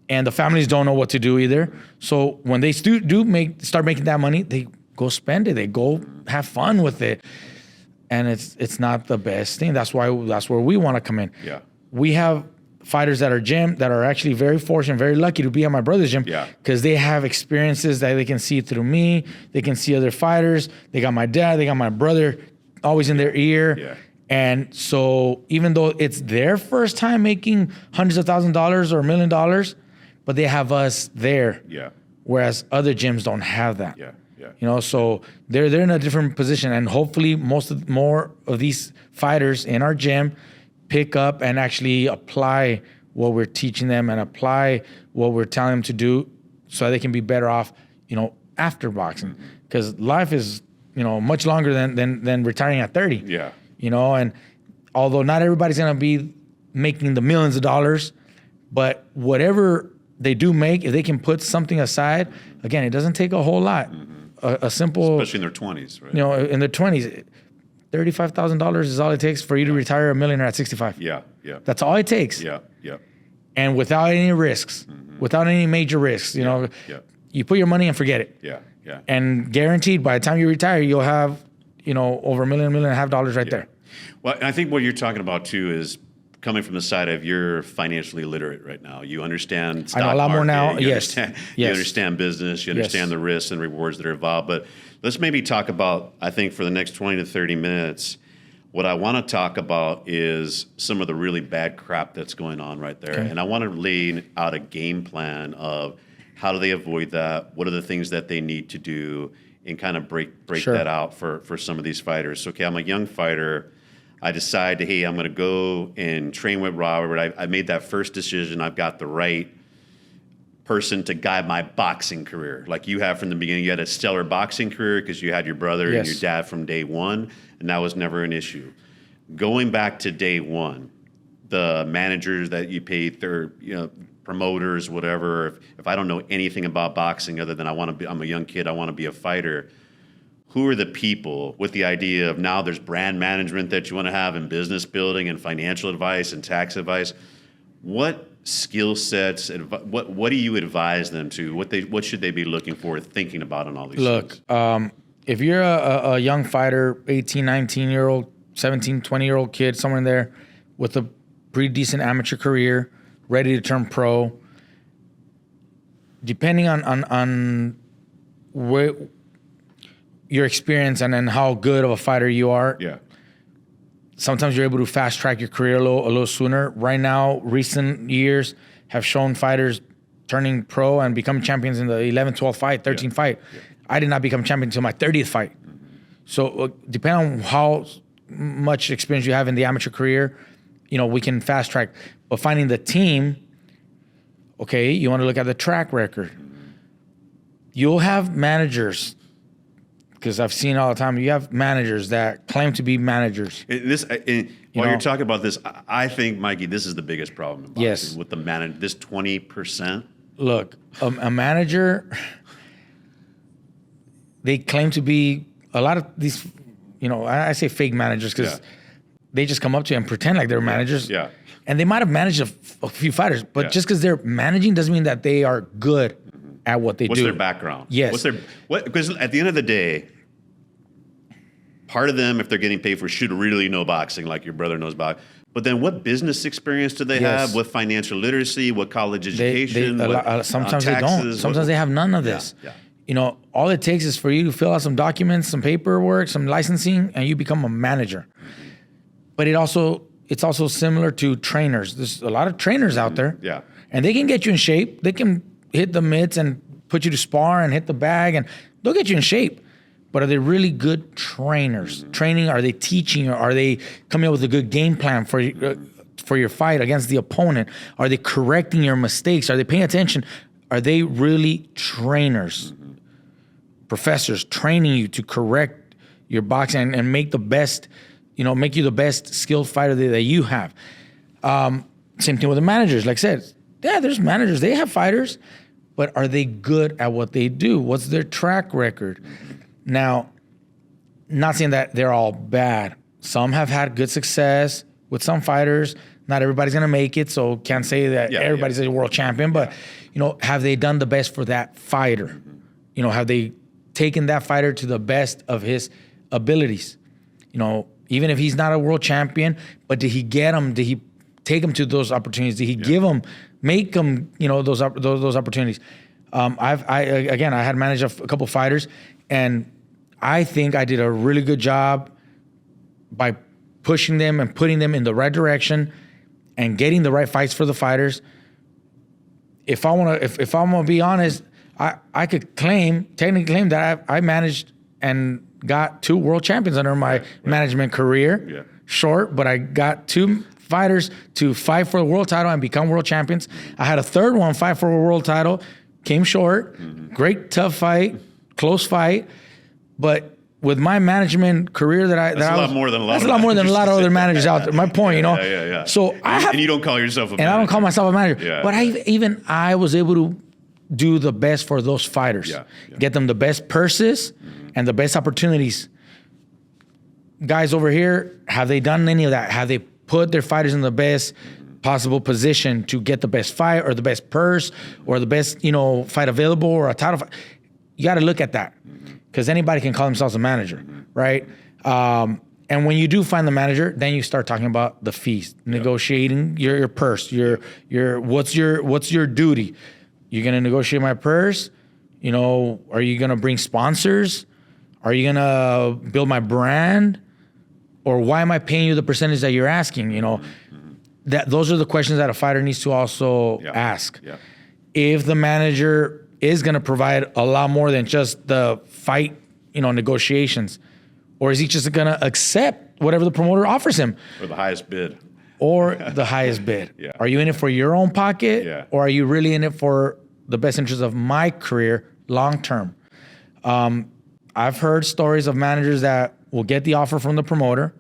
Speaker 5: And the families don't know what to do either. So when they start making that money, they go spend it. They go have fun with it. And it's not the best thing. That's where we want to come in.
Speaker 1: Yeah.
Speaker 5: We have fighters that are actually very fortunate, very lucky to be at my brother's gym.
Speaker 1: Yeah.
Speaker 5: Because they have experiences that they can see through me. They can see other fighters. They got my dad. They got my brother always in their ear.
Speaker 1: Yeah.
Speaker 5: And so even though it's their first time making hundreds of $1,000s or $1 million, but they have us there.
Speaker 1: Yeah.
Speaker 5: Whereas other gyms don't have that.
Speaker 1: Yeah.
Speaker 5: So they're in a different position, and hopefully more of these fighters in our gym pick up and actually apply what we're teaching them and apply what we're telling them to do, so they can be better off, after boxing. Because life is much longer than retiring at 30.
Speaker 1: Yeah.
Speaker 5: And although not everybody's gonna be making the millions of dollars, but whatever they do make, if they can put something aside, again, it doesn't take a whole lot. A simple,
Speaker 1: Especially in their 20s, right?
Speaker 5: in their 20s, $35,000 is all it takes for you to retire a millionaire at 65.
Speaker 1: Yeah.
Speaker 5: That's all it takes.
Speaker 1: Yeah.
Speaker 5: And without any risks, without any major risks,
Speaker 1: Yeah.
Speaker 5: you put your money and forget it.
Speaker 1: Yeah.
Speaker 5: And guaranteed by the time you retire, you'll have, over $1.5 million right there.
Speaker 1: Well, I think what you're talking about too is coming from the side of you're financially literate right now. You understand stock
Speaker 5: I know a lot more
Speaker 1: market,
Speaker 5: now.
Speaker 1: You
Speaker 5: Yes.
Speaker 1: You understand business. You understand the risks and rewards that are involved. But let's maybe talk about, I think for the next 20 to 30 minutes, what I want to talk about is some of the really bad crap that's going on right there.
Speaker 5: Okay.
Speaker 1: And I want to lay out a game plan of how do they avoid that? What are the things that they need to do and kind of break
Speaker 5: Sure.
Speaker 1: that out for some of these fighters? So, okay, I'm a young fighter. I decide, hey, I'm going to go and train with Robert. I made that first decision. I've got the right person to guide my boxing career. Like you have from the beginning, you had a stellar boxing career because you had your brother and your dad from day one, and that was never an issue. Going back to day one, the managers that you paid, their promoters, whatever. If I don't know anything about boxing other than I'm a young kid, I want to be a fighter. Who are the people with the idea of now there's brand management that you want to have and business building and financial advice and tax advice? What skill sets, what do you advise them to? What should they be looking for, thinking about on all these things?
Speaker 5: Look, if you're a young fighter, 18, 19-year-old, 17, 20-year-old kid, somewhere in there with a pretty decent amateur career, ready to turn pro, depending on where your experience and then how good of a fighter you are.
Speaker 1: Yeah.
Speaker 5: Sometimes you're able to fast track your career a little sooner. Right now, recent years have shown fighters turning pro and becoming champions in the 11th, 12th fight, 13th fight. Yeah. I did not become champion until my 30th fight. So depending on how much experience you have in the amateur career, we can fast track. But finding the team, okay, you want to look at the track record. You'll have managers, because I've seen all the time, you have managers that claim to be managers.
Speaker 1: While you're talking about this, I think, Mikey, this is the biggest problem in boxing.
Speaker 5: Yes.
Speaker 1: With this 20%.
Speaker 5: Look, a manager, they claim to be a lot of these, I say fake managers because they just come up to you and pretend like they're managers.
Speaker 1: Yeah.
Speaker 5: And they might have managed a few fighters, but just because they're managing doesn't mean that they are good at what they do.
Speaker 1: What's their background?
Speaker 5: Yes.
Speaker 1: Because at the end of the day, part of them, if they're getting paid for, should really know boxing like your brother knows boxing. But then what business experience do they have? What financial literacy? What college education?
Speaker 5: Sometimes they don't. Sometimes they have none of this.
Speaker 1: Yeah.
Speaker 5: All it takes is for you to fill out some documents, some paperwork, some licensing, and you become a manager. But it's also similar to trainers. There's a lot of trainers out there.
Speaker 1: Yeah.
Speaker 5: And they can get you in shape. They can hit the mitts and put you to spar and hit the bag, and they'll get you in shape. But are they really good trainers? Training, are they teaching? Or are they coming up with a good game plan for your fight against the opponent? Are they correcting your mistakes? Are they paying attention? Are they really trainers? Professors training you to correct your boxing and make the best, make you the best skilled fighter that you have. Same thing with the managers. Like I said, there's managers. They have fighters, but are they good at what they do? What's their track record? Now, not saying that they're all bad. Some have had good success with some fighters. Not everybody's going to make it, so can't say that everybody's a world champion. But, have they done the best for that fighter? Have they taken that fighter to the best of his abilities? Even if he's not a world champion, but did he get him? Did he take him to those opportunities? Did he give him, make him, those opportunities? I had managed a couple fighters, and I think I did a really good job by pushing them and putting them in the right direction and getting the right fights for the fighters. If I'm gonna be honest, I could technically claim that I managed and got 2 world champions under my management career.
Speaker 1: Yeah.
Speaker 5: Short, but I got 2 fighters to fight for the world title and become world champions. I had a third one fight for a world title, came short. Great, tough fight, close fight. But with my management career
Speaker 1: That's a lot more than a lot
Speaker 5: That's
Speaker 1: of
Speaker 5: a lot more than a lot of other managers out there. My point, you know.
Speaker 1: Yeah.
Speaker 5: So
Speaker 1: and you don't call yourself a manager.
Speaker 5: And I don't call myself a manager.
Speaker 1: Yeah,
Speaker 5: but I was able to do the best for those fighters.
Speaker 1: Yeah.
Speaker 5: Get them the best purses and the best opportunities. Guys over here, have they done any of that? Have they put their fighters in the best possible position to get the best fight or the best purse or the best, fight available or a title fight? You got to look at that because anybody can call themselves a manager, right? And when you do find the manager, then you start talking about the fees, negotiating your purse, your what's your duty? You're gonna negotiate my purse? Are you gonna bring sponsors? Are you gonna build my brand? Or why am I paying you the percentage that you're asking? That those are the questions that a fighter needs to also ask.
Speaker 1: Yeah.
Speaker 5: If the manager is gonna provide a lot more than just the fight, negotiations, or is he just gonna accept whatever the promoter offers him?
Speaker 1: Or the highest bid.
Speaker 5: Or the highest bid.
Speaker 1: Yeah.
Speaker 5: Are you in it for your own pocket?
Speaker 1: Yeah.
Speaker 5: Or are you really in it for the best interest of my career long term? I've heard stories of managers that will get the offer from the promoter,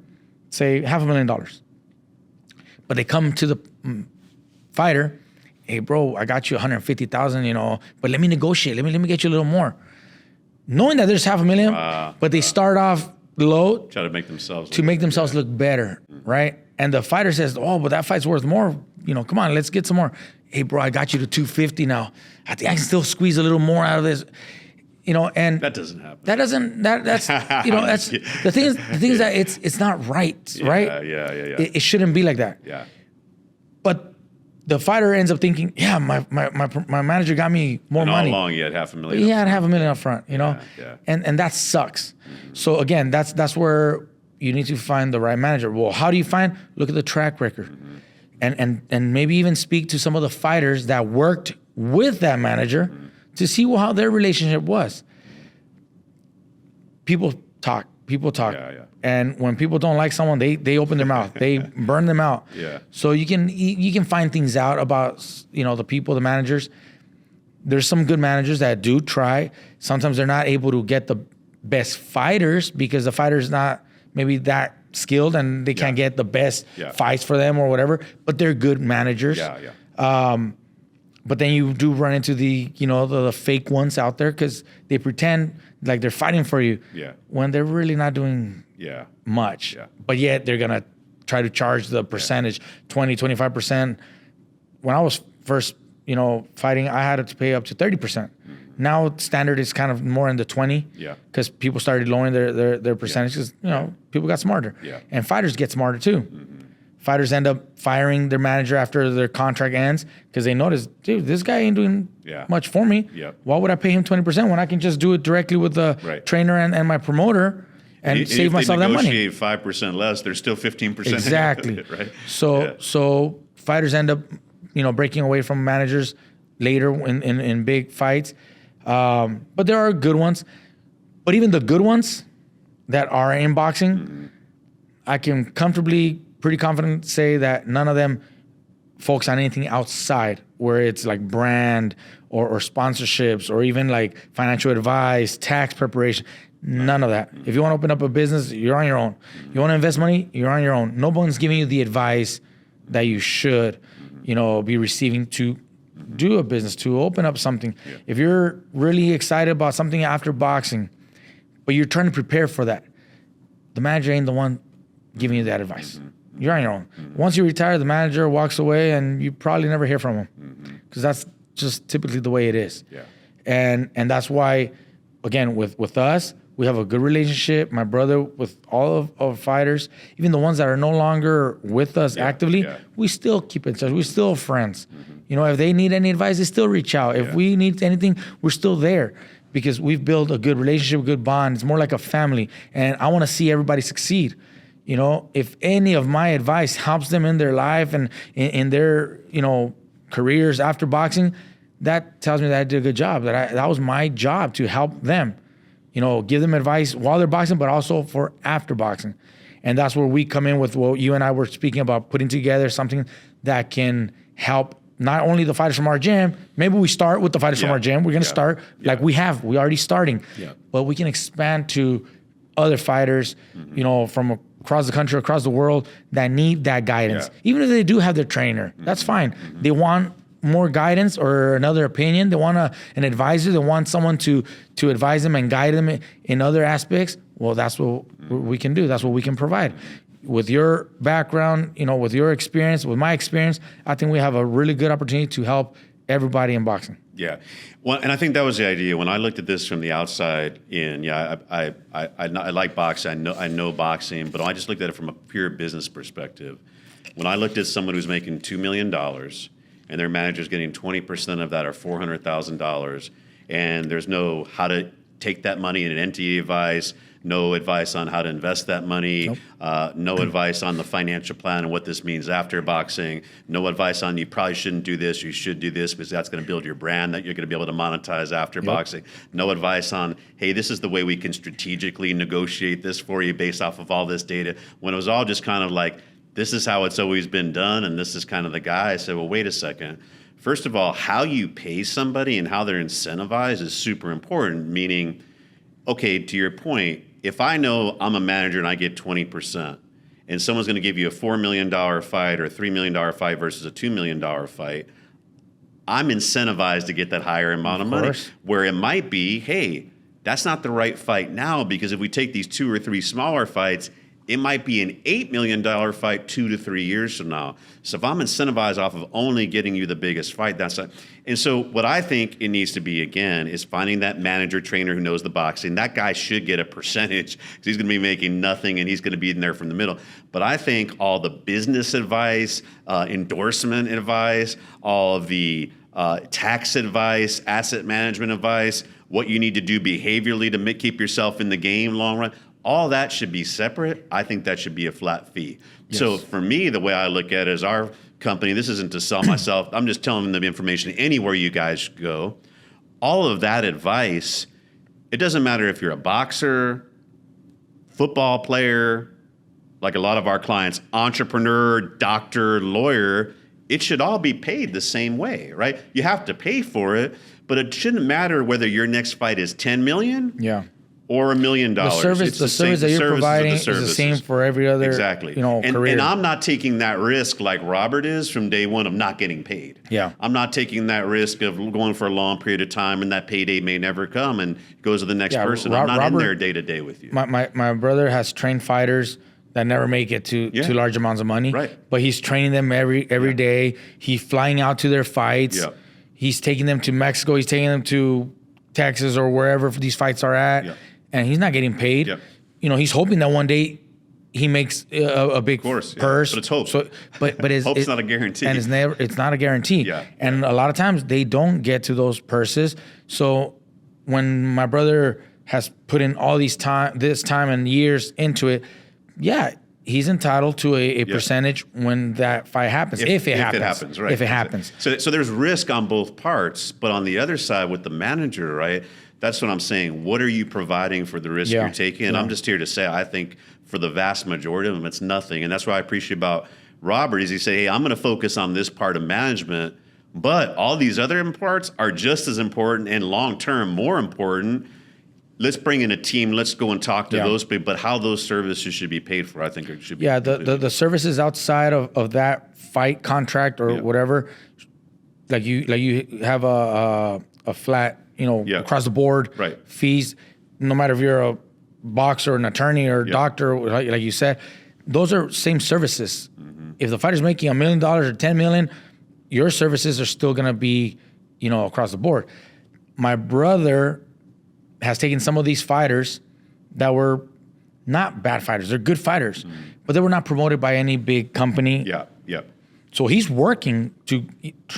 Speaker 5: say $500,000. But they come to the fighter, hey bro, I got you 150,000, but let me negotiate. Let me get you a little more. Knowing that there's $500,000, but they start off low
Speaker 1: Try to make themselves
Speaker 5: look better, right? And the fighter says, oh, but that fight's worth more. Come on, let's get some more. Hey, bro, I got you to 250 now. I think I can still squeeze a little more out of this. And
Speaker 1: that doesn't happen.
Speaker 5: That's that's the thing is that it's not right, right?
Speaker 1: Yeah.
Speaker 5: It shouldn't be like that.
Speaker 1: Yeah.
Speaker 5: But the fighter ends up thinking, yeah, my manager got me more money.
Speaker 1: All along, he had $500,000.
Speaker 5: He had $500,000 up front,
Speaker 1: Yeah.
Speaker 5: and that sucks. So again, that's where you need to find the right manager. Well, how do you look at the track record, and maybe even speak to some of the fighters that worked with that manager to see how their relationship was. People talk.
Speaker 1: Yeah.
Speaker 5: And when people don't like someone, they open their mouth. They burn them out.
Speaker 1: Yeah.
Speaker 5: So you can find things out about the people, the managers. There's some good managers that do try. Sometimes they're not able to get the best fighters because the fighter's not maybe that skilled and they can't get the best fights for them or whatever. But they're good managers.
Speaker 1: Yeah.
Speaker 5: But then you do run into the fake ones out there because they pretend like they're fighting for you when they're really not doing much.
Speaker 1: Yeah.
Speaker 5: But yet they're going to try to charge the percentage, 20, 25%. When I was first, fighting, I had to pay up to 30%. Now standard is kind of more in the 20 because people started lowering their percentages. People got smarter.
Speaker 1: Yeah.
Speaker 5: And fighters get smarter too. Fighters end up firing their manager after their contract ends because they notice, dude, this guy ain't doing much for me.
Speaker 1: Yep.
Speaker 5: Why would I pay him 20% when I can just do it directly with the trainer and my promoter and save myself that money?
Speaker 1: If they negotiate 5% less, they're still 15%.
Speaker 5: Exactly.
Speaker 1: It, right?
Speaker 5: So fighters end up, breaking away from managers later in big fights. But there are good ones. But even the good ones that are in boxing, I can pretty confident say that none of them focus on anything outside where it's like brand or sponsorships or even like financial advice, tax preparation. None of that. If you want to open up a business, you're on your own. You want to invest money, you're on your own. No one's giving you the advice that you should, be receiving to do a business, to open up something. Yeah. If you're really excited about something after boxing, but you're trying to prepare for that, the manager ain't the one giving you that advice. You're on your own. Once you retire, the manager walks away and you probably never hear from him because that's just typically the way it is.
Speaker 1: Yeah.
Speaker 5: And that's why, again, with us, we have a good relationship. My brother with all of our fighters, even the ones that are no longer with us actively, we still keep in touch. We're still friends. If they need any advice, they still reach out. If we need anything, we're still there because we've built a good relationship, a good bond. It's more like a family. And I want to see everybody succeed. If any of my advice helps them in their life and in their, careers after boxing, that tells me that I did a good job, that was my job to help them, give them advice while they're boxing, but also for after boxing. And that's where we come in with what you and I were speaking about, putting together something that can help not only the fighters from our gym. Maybe we start with the fighters from our gym. We're going to start like we're already starting, but we can expand to other fighters, from across the country, across the world that need that guidance.
Speaker 1: Yeah.
Speaker 5: Even if they do have their trainer, that's fine. They want more guidance or another opinion. They want an advisor. They want someone to advise them and guide them in other aspects. Well, that's what we can do. That's what we can provide. With your background, with your experience, with my experience, I think we have a really good opportunity to help everybody in boxing.
Speaker 1: Yeah. Well, and I think that was the idea. When I looked at this from the outside in, I like boxing. I know boxing, but I just looked at it from a pure business perspective. When I looked at someone who's making $2 million and their manager's getting 20% of that or $400,000, and there's no how to take that money in an NTA advice, no advice on how to invest that money, no advice on the financial plan and what this means after boxing, no advice on you probably shouldn't do this, you should do this because that's going to build your brand that you're going to be able to monetize after boxing. No advice on, hey, this is the way we can strategically negotiate this for you based off of all this data. When it was all just kind of like, this is how it's always been done and this is kind of the guy, I said, well, wait a second. First of all, how you pay somebody and how they're incentivized is super important, meaning, okay, to your point, if I know I'm a manager and I get 20% and someone's going to give you a $4 million fight or a $3 million fight versus a $2 million fight, I'm incentivized to get that higher amount of money. Where it might be, hey, that's not the right fight now because if we take these 2 or 3 smaller fights, it might be an $8 million fight 2 to 3 years from now. So if I'm incentivized off of only getting you the biggest fight, that's not. And so what I think it needs to be, again, is finding that manager trainer who knows the boxing. That guy should get a percentage because he's going to be making nothing and he's going to be in there from the middle. But I think all the business advice, endorsement advice, all of the tax advice, asset management advice, what you need to do behaviorally to keep yourself in the game long run, all that should be separate. I think that should be a flat fee. Yes. So for me, the way I look at it is our company, this isn't to sell myself. I'm just telling them the information anywhere you guys go. All of that advice, it doesn't matter if you're a boxer, football player, like a lot of our clients, entrepreneur, doctor, lawyer, it should all be paid the same way, right? You have to pay for it, but it shouldn't matter whether your next fight is 10 million.
Speaker 5: Yeah.
Speaker 1: Or $1 million.
Speaker 5: The service that you're providing is the same for every other career.
Speaker 1: And I'm not taking that risk like Robert is from day one of not getting paid.
Speaker 5: Yeah.
Speaker 1: I'm not taking that risk of going for a long period of time and that payday may never come and goes to the next person. I'm not in there day to day with you.
Speaker 5: My brother has trained fighters that never make it to large amounts of money.
Speaker 1: Right.
Speaker 5: But he's training them every day. He's flying out to their fights.
Speaker 1: Yeah.
Speaker 5: He's taking them to Mexico. He's taking them to Texas or wherever these fights are at. Yeah. And he's not getting paid.
Speaker 1: Yep.
Speaker 5: He's hoping that one day he makes a big purse.
Speaker 1: But it's hope.
Speaker 5: So, but
Speaker 1: hope's not a guarantee.
Speaker 5: And it's not a guarantee.
Speaker 1: Yeah.
Speaker 5: And a lot of times they don't get to those purses. So when my brother has put in all this time and years into it, he's entitled to a percentage when that fight happens. If it happens,
Speaker 1: right.
Speaker 5: If it happens.
Speaker 1: So there's risk on both parts, but on the other side with the manager, right? That's what I'm saying. What are you providing for the risk you're taking? And I'm just here to say, I think for the vast majority of them, it's nothing. And that's what I appreciate about Robert is he say, hey, I'm going to focus on this part of management, but all these other parts are just as important and long-term more important. Let's bring in a team. Let's go and talk to those people. But how those services should be paid for, I think it should be.
Speaker 5: Yeah, the services outside of that fight contract or whatever, like you have a flat, across the board fees, no matter if you're a boxer, an attorney, or doctor, like you said, those are same services. Mm-hmm. If the fighter's making $1 million or $10 million, your services are still going to be, across the board. My brother has taken some of these fighters that were not bad fighters. They're good fighters, but they were not promoted by any big company.
Speaker 1: Yeah.
Speaker 5: So he's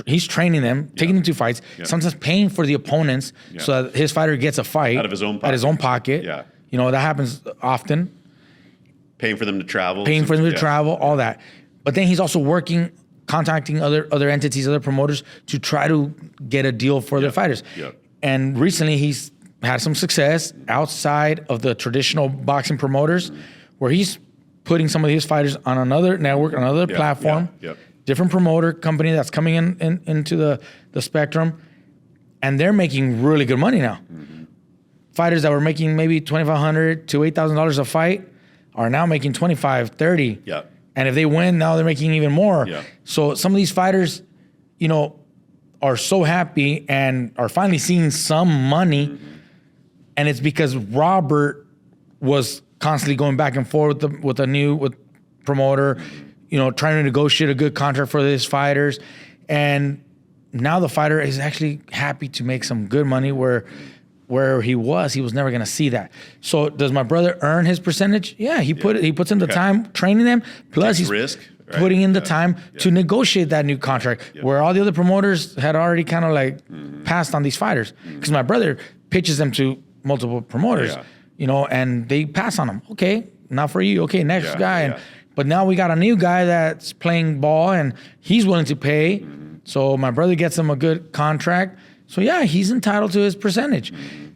Speaker 5: he's training them, taking them to fights, sometimes paying for the opponents so that his fighter gets a fight
Speaker 1: out of his own pocket. Yeah.
Speaker 5: That happens often.
Speaker 1: Paying for them to travel.
Speaker 5: All that. But then he's also contacting other entities, other promoters to try to get a deal for their fighters. Yeah. And recently he's had some success outside of the traditional boxing promoters where he's putting some of his fighters on another network, on another platform. Different promoter company that's coming into the spectrum, and they're making really good money now. Mm-hmm. fighters that were making maybe $2,500 to $8,000 a fight are now making 25, 30.
Speaker 1: Yeah.
Speaker 5: And if they win, now they're making even more.
Speaker 1: Yeah.
Speaker 5: So some of these fighters, you know, are so happy and are finally seeing some money. Mm-hmm. And it's because Robert was constantly going back and forth with a new promoter, mm-hmm. you know, trying to negotiate a good contract for these fighters. And now the fighter is actually happy to make some good money where he was never going to see that. So does my brother earn his percentage? Yeah, he puts in the time training them, plus he's
Speaker 1: risk, right?
Speaker 5: putting in the time to negotiate that new contract, where all the other promoters had already kind of like passed on these fighters. Because my brother pitches them to multiple promoters, you know, and they pass on them. Okay, not for you. Okay, next guy. And but now we got a new guy that's playing ball and he's willing to pay. Mm-hmm. So my brother gets him a good contract. So yeah, he's entitled to his percentage. Mm-hmm.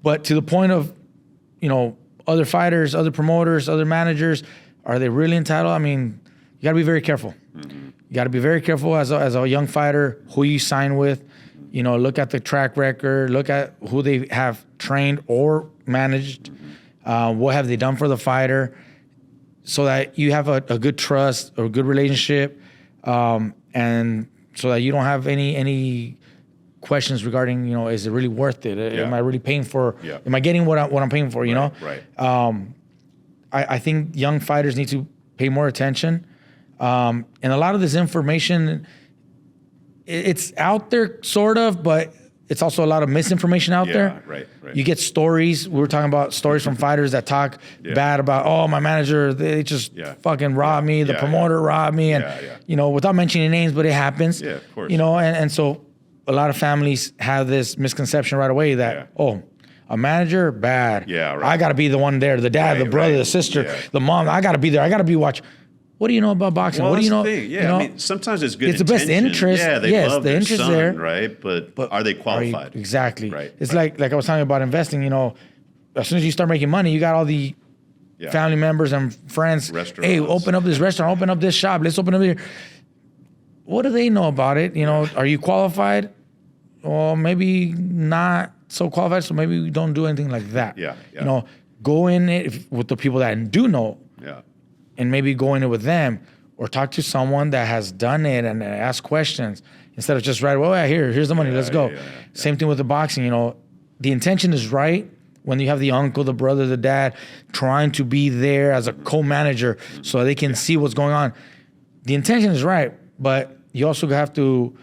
Speaker 5: But to the point of, you know, other fighters, other promoters, other managers, are they really entitled? I mean, you got to be very careful. Mm-hmm. You got to be very careful as a young fighter who you sign with. You know, look at the track record, look at who they have trained or managed. Mm-hmm. What have they done for the fighter, so that you have a good trust or good relationship, and so that you don't have any questions regarding, you know, is it really worth it? Am I really paying for? Am I getting what I'm paying for? You know,
Speaker 1: right.
Speaker 5: I think young fighters need to pay more attention, and a lot of this information, it's out there sort of, but it's also a lot of misinformation out there.
Speaker 1: Right.
Speaker 5: You get stories. We were talking about stories from fighters that talk bad about, oh, my manager, they just fucking robbed me. The promoter robbed me. And, you know, without mentioning names, but it happens.
Speaker 1: Yeah, of course.
Speaker 5: You know, and so a lot of families have this misconception right away that, oh, a manager, bad.
Speaker 1: Yeah, right.
Speaker 5: I got to be the one there, the dad, the brother, the sister, the mom. I got to be there. I got to be watching. What do you know about boxing?
Speaker 1: Well,
Speaker 5: what do you know?
Speaker 1: Yeah,
Speaker 5: you know,
Speaker 1: I mean, sometimes it's good.
Speaker 5: It's the best interest.
Speaker 1: Yeah, they love
Speaker 5: the
Speaker 1: their
Speaker 5: interest
Speaker 1: son,
Speaker 5: there,
Speaker 1: right? But are they qualified?
Speaker 5: Exactly.
Speaker 1: Right.
Speaker 5: It's like I was talking about investing. You know, as soon as you start making money, you got all the family members and friends. Hey, open up this restaurant. Open up this shop. Let's open up here. What do they know about it? You know, are you qualified? Well, maybe not so qualified. So maybe we don't do anything like that.
Speaker 1: Yeah.
Speaker 5: You know, go in it with the people that do know.
Speaker 1: Yeah. And
Speaker 5: maybe go in it with them. Or talk to someone that has done it and ask questions instead of just right away, well, here's the money, let's go. Same thing with the boxing, you know, the intention is right when you have the uncle, the brother, the dad trying to be there as a co-manager so they can see what's going on. The intention is right, but you also have to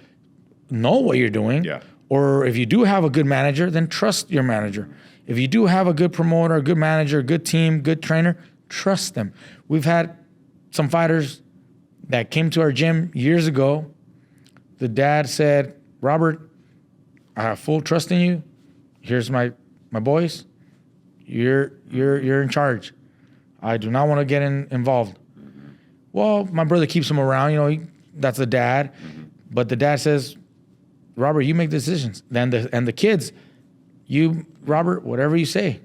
Speaker 5: know what you're doing. Yeah. Or if you do have a good manager, then trust your manager. If you do have a good promoter, a good manager, a good team, good trainer, trust them. We've had some fighters that came to our gym years ago. The dad said, Robert, I have full trust in you. Here's my boys. You're in charge. I do not want to get involved. Mm-hmm. Well, my brother keeps him around, you know, that's the dad. Mm-hmm. But the dad says, Robert, you make decisions. And the kids, Robert, whatever you say.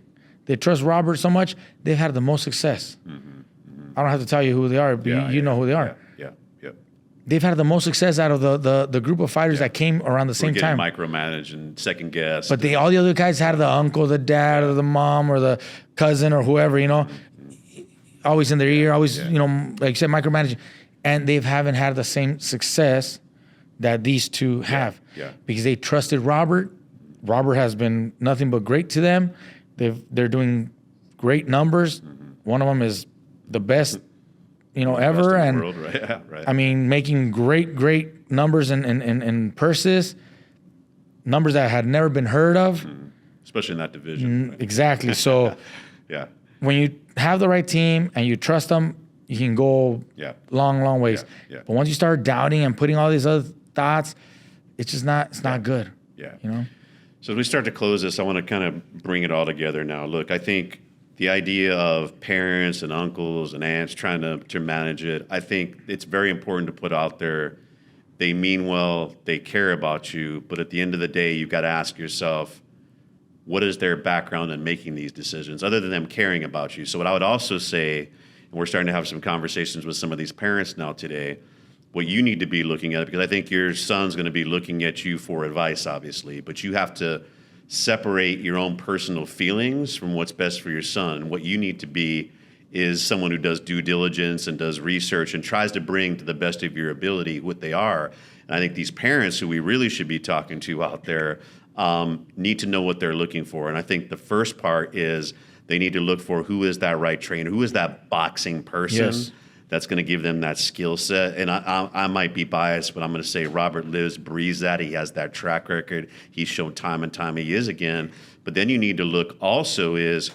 Speaker 5: They trust Robert so much, they've had the most success. Mm-hmm. Mm-hmm. I don't have to tell you who they are, but you know who they are. They've had the most success out of the group of fighters that came around the same time.
Speaker 1: Micromanaged and second guessed.
Speaker 5: But all the other guys had the uncle, the dad, or the mom, or the cousin, or whoever, you know, always in their ear, always, you know, like you said, micromanaging. And they haven't had the same success that these two have. Because they trusted Robert. Robert has been nothing but great to them. They're doing great numbers. One of them is the best, you know, ever, and
Speaker 1: world, right?
Speaker 5: I mean, making great numbers in purses, numbers that had never been heard of,
Speaker 1: especially in that division. Right?
Speaker 5: Exactly. So, when you have the right team and you trust them, you can go long ways. But once you start doubting and putting all these other thoughts, it's just not. It's not good.
Speaker 1: Yeah.
Speaker 5: You know.
Speaker 1: So as we start to close this, I want to kind of bring it all together now. Look, I think the idea of parents and uncles and aunts trying to manage it, I think it's very important to put out there. They mean well, they care about you, but at the end of the day, you've got to ask yourself, what is their background in making these decisions, other than them caring about you? So what I would also say, and we're starting to have some conversations with some of these parents now today, what you need to be looking at, because I think your son's going to be looking at you for advice, obviously, but you have to separate your own personal feelings from what's best for your son. What you need to be is someone who does due diligence and does research and tries to bring to the best of your ability what they are. And I think these parents who we really should be talking to out there need to know what they're looking for. And I think the first part is they need to look for who is that right trainer, who is that boxing person.
Speaker 5: Yes.
Speaker 1: That's going to give them that skill set. And I might be biased, but I'm going to say Robert lives, breathes that. He has that track record. He's shown time and time he is again. But then you need to look also is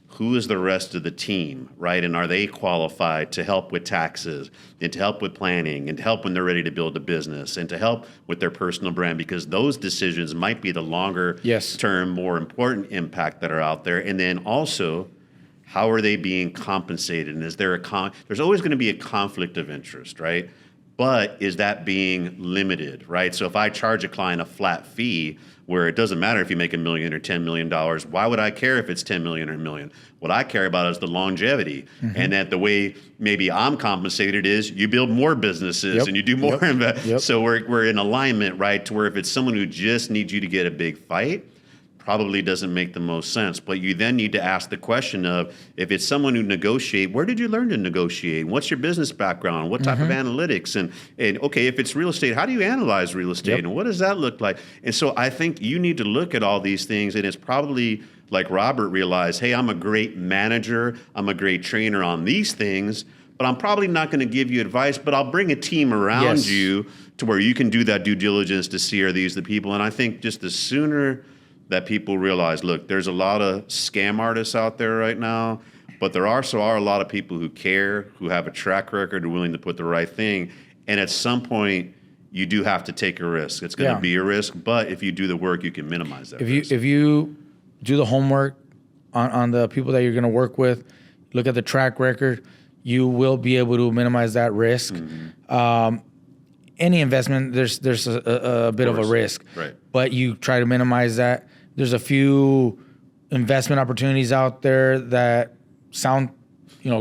Speaker 1: who is the rest of the team, right? And are they qualified to help with taxes and to help with planning and to help when they're ready to build a business and to help with their personal brand? Because those decisions might be the longer term, more important impact that are out there. And then also, how are they being compensated? And is there there's always going to be a conflict of interest, right? But is that being limited, right? So if I charge a client a flat fee where it doesn't matter if you make $1 million or $10 million, why would I care if it's 10 million or $1 million? What I care about is the longevity. And that the way maybe I'm compensated is you build more businesses and you do more. So we're in alignment, right? To where if it's someone who just needs you to get a big fight, probably doesn't make the most sense. But you then need to ask the question of, if it's someone who negotiate, where did you learn to negotiate? What's your business background? What type of analytics? And okay, if it's real estate, how do you analyze real estate? And what does that look like? And so I think you need to look at all these things, and it's probably like Robert realized, hey, I'm a great manager, I'm a great trainer on these things, but I'm probably not going to give you advice, but I'll bring a team around you to where you can do that due diligence to see are these the people. And I think just the sooner that people realize, look, there's a lot of scam artists out there right now, but there also are a lot of people who care, who have a track record, are willing to put the right thing. And at some point, you do have to take a risk. It's going to be a risk, but if you do the work, you can minimize that risk.
Speaker 5: If you do the homework on the people that you're going to work with, look at the track record, you will be able to minimize that risk. Any investment, there's a bit of a risk, but you try to minimize that. There's a few investment opportunities out there that sound,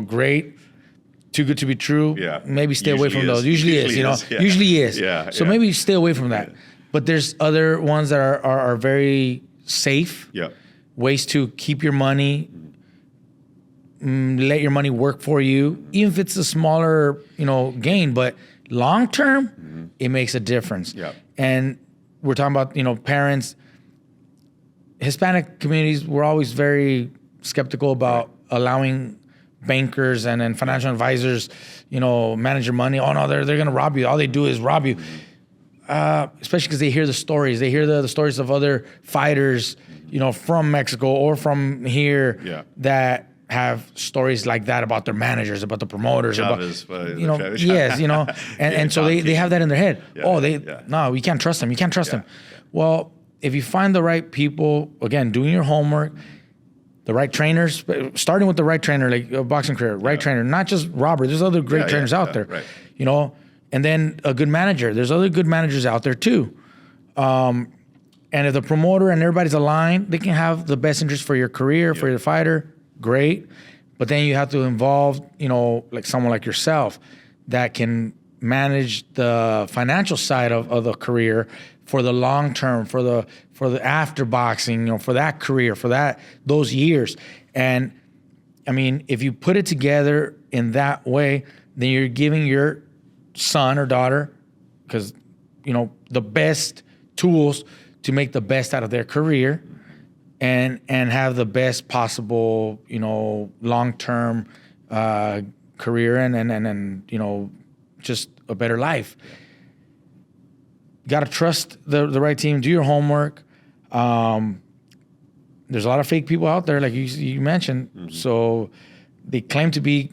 Speaker 5: great, too good to be true. Maybe stay away from those. Usually is. So maybe stay away from that. But there's other ones that are very safe. Ways to keep your money, let your money work for you, even if it's a smaller, gain. But long term, it makes a difference. And we're talking about, parents. Hispanic communities were always very skeptical about allowing bankers and financial advisors, manage your money. Oh no, they're going to rob you. All they do is rob you. Especially because they hear the stories. They hear the stories of other fighters, from Mexico or from here that have stories like that about their managers, about the promoters,
Speaker 1: Chavez,
Speaker 5: and so they have that in their head. No, we can't trust them. You can't trust them. Well, if you find the right people, again, doing your homework, the right trainers, starting with the right trainer, like a boxing career, right trainer, not just Robert. There's other great trainers out there, and then a good manager. There's other good managers out there too. And if the promoter and everybody's aligned, they can have the best interest for your career, for your fighter, great. But then you have to involve, like someone like yourself that can manage the financial side of the career for the long term, for the after boxing, for that career, for those years. And I mean, if you put it together in that way, then you're giving your son or daughter, because the best tools to make the best out of their career and have the best possible, long-term career and just a better life. Got to trust the right team. Do your homework. There's a lot of fake people out there, like you mentioned. So they claim to be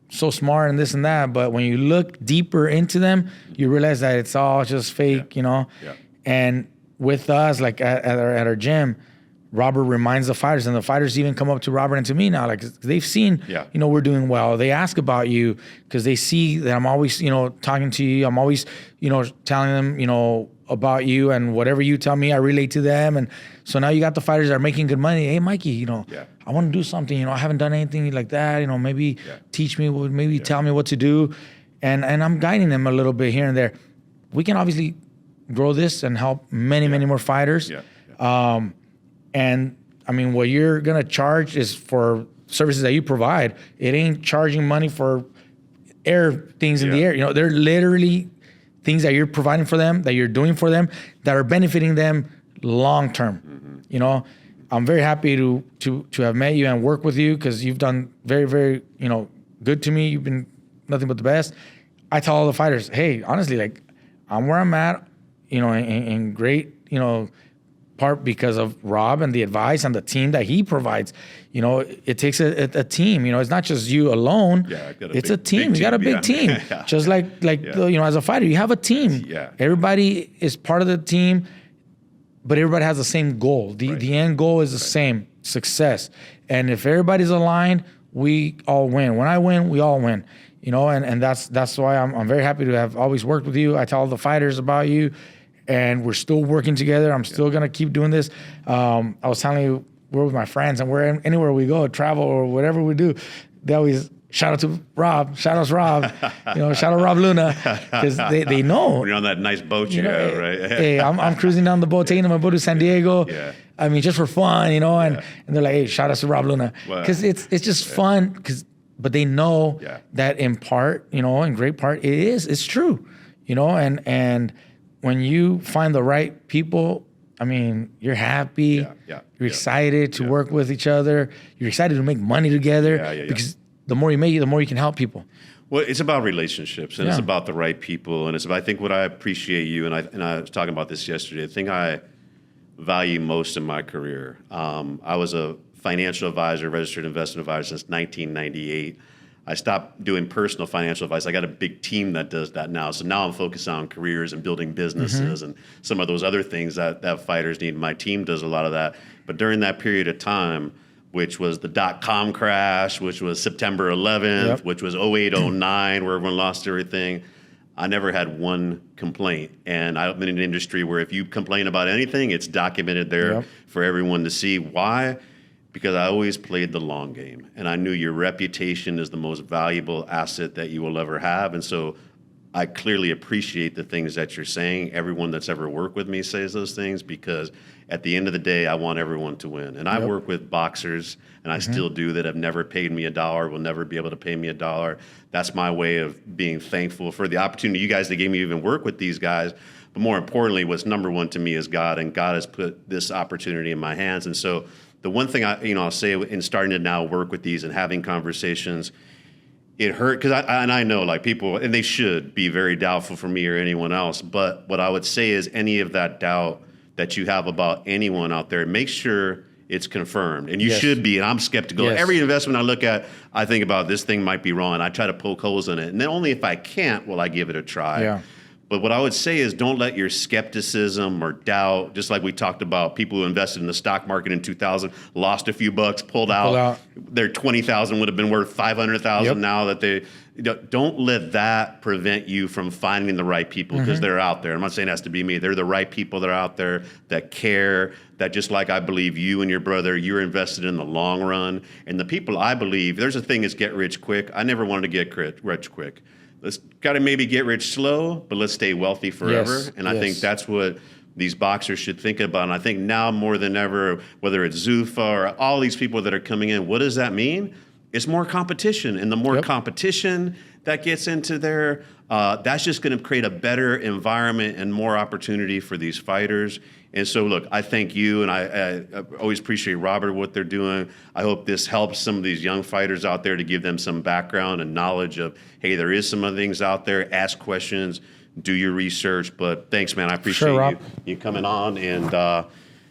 Speaker 5: so smart and this and that, but when you look deeper into them, you realize that it's all just fake, And with us, like at our gym, Robert reminds the fighters, and the fighters even come up to Robert and to me now, like they've seen, we're doing well. They ask about you because they see that I'm always, talking to you. I'm always, telling them, about you, and whatever you tell me, I relate to them. And so now you got the fighters that are making good money. Hey, Mikey, I want to do something. I haven't done anything like that. Maybe teach me, maybe tell me what to do, and I'm guiding them a little bit here and there. We can obviously grow this and help many more fighters. And I mean, what you're gonna charge is for services that you provide. It ain't charging money for air things in the air. You know, they're literally things that you're providing for them, that you're doing for them, that are benefiting them long term. You know, I'm very happy to have met you and work with you, because you've done very, very, you know, good to me. You've been nothing but the best. I tell all the fighters, hey, honestly, like, I'm where I'm at, you know, in great, you know, part because of Rob and the advice and the team that he provides. You know, it takes a team. You know, it's not just you alone.
Speaker 1: Yeah,
Speaker 5: it's a team. You got a big team.
Speaker 1: Yeah.
Speaker 5: Just like you know, as a fighter, you have a team.
Speaker 1: Yeah.
Speaker 5: Everybody is part of the team, but everybody has the same goal. The end goal is the same, success. And if everybody's aligned, we all win. When I win, we all win. You know, and that's why I'm very happy to have always worked with you. I tell all the fighters about you, and we're still working together. I'm still gonna keep doing this. I was telling you, we're with my friends, and we're anywhere we go, travel or whatever we do, they always shout out to Rob. Shout out to Rob. You know, shout out Rob Luna, because they know.
Speaker 1: When you're on that nice boat you have, right?
Speaker 5: Hey, I'm cruising down the boat, taking my boat to San Diego.
Speaker 1: Yeah.
Speaker 5: I mean, just for fun, you know, and they're like, hey, shout out to Rob Luna, because it's just fun. But they know that in part, you know, in great part, it's true, you know, and when you find the right people, I mean, you're happy, you're excited to work with each other, you're excited to make money together, because the more you make, the more you can help people.
Speaker 1: Well, it's about relationships, and it's about the right people, and it's about, I think what I appreciate you, and I was talking about this yesterday, the thing I value most in my career. I was a financial advisor, registered investment advisor since 1998. I stopped doing personal financial advice. I got a big team that does that now. So now I'm focused on careers and building businesses and some of those other things that fighters need. My team does a lot of that. But during that period of time, which was the dot-com crash, which was September 11th, which was 08, 09, where everyone lost everything, I never had one complaint. And I'm in an industry where if you complain about anything, it's documented there for everyone to see. Why? Because I always played the long game, and I knew your reputation is the most valuable asset that you will ever have. And so I clearly appreciate the things that you're saying. Everyone that's ever worked with me says those things, because at the end of the day, I want everyone to win. And I work with boxers, and I still do, that have never paid me $1, will never be able to pay me $1. That's my way of being thankful for the opportunity you guys that gave me to even work with these guys. But more importantly, what's number one to me is God, and God has put this opportunity in my hands. And so the one thing I'll say in starting to now work with these and having conversations, it hurt, because I know, like, people, and they should be very doubtful for me or anyone else. But what I would say is, any of that doubt that you have about anyone out there, make sure it's confirmed. And you should be, and I'm skeptical. Every investment I look at, I think about, this thing might be wrong. I try to poke holes in it. And then only if I can't will I give it a try. But what I would say is, don't let your skepticism or doubt, just like we talked about people who invested in the stock market in 2000, lost a few bucks, pulled out. Their 20,000 would have been worth 500,000 now that they, don't let that prevent you from finding the right people, because they're out there. I'm not saying it has to be me. They're the right people that are out there that care, that just like I believe you and your brother, you're invested in the long run. And the people I believe, there's a thing is get rich quick. I never wanted to get rich quick. Let's got to maybe get rich slow, but let's stay wealthy forever. And I think that's what these boxers should think about. And I think now more than ever, whether it's Zuffa or all these people that are coming in, what does that mean? It's more competition. And the more competition that gets into there, that's just going to create a better environment and more opportunity for these fighters. And so, look, I thank you, and I always appreciate Robert, what they're doing. I hope this helps some of these young fighters out there, to give them some background and knowledge of, hey, there is some other things out there. Ask questions, do your research. But thanks, man. I appreciate you coming on. And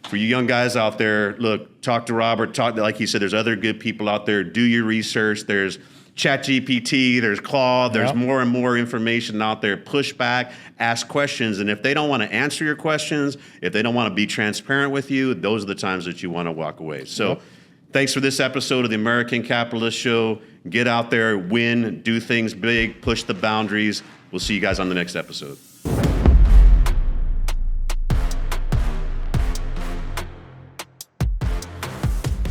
Speaker 1: for you young guys out there, look, talk to Robert. Like he said, there's other good people out there. Do your research. There's ChatGPT, there's Claude, there's more and more information out there. Push back, ask questions, and if they don't want to answer your questions, if they don't want to be transparent with you, those are the times that you want to walk away. So thanks for this episode of the American Capitalist Show. Get out there, win, do things big, push the boundaries. We'll see you guys on the next episode.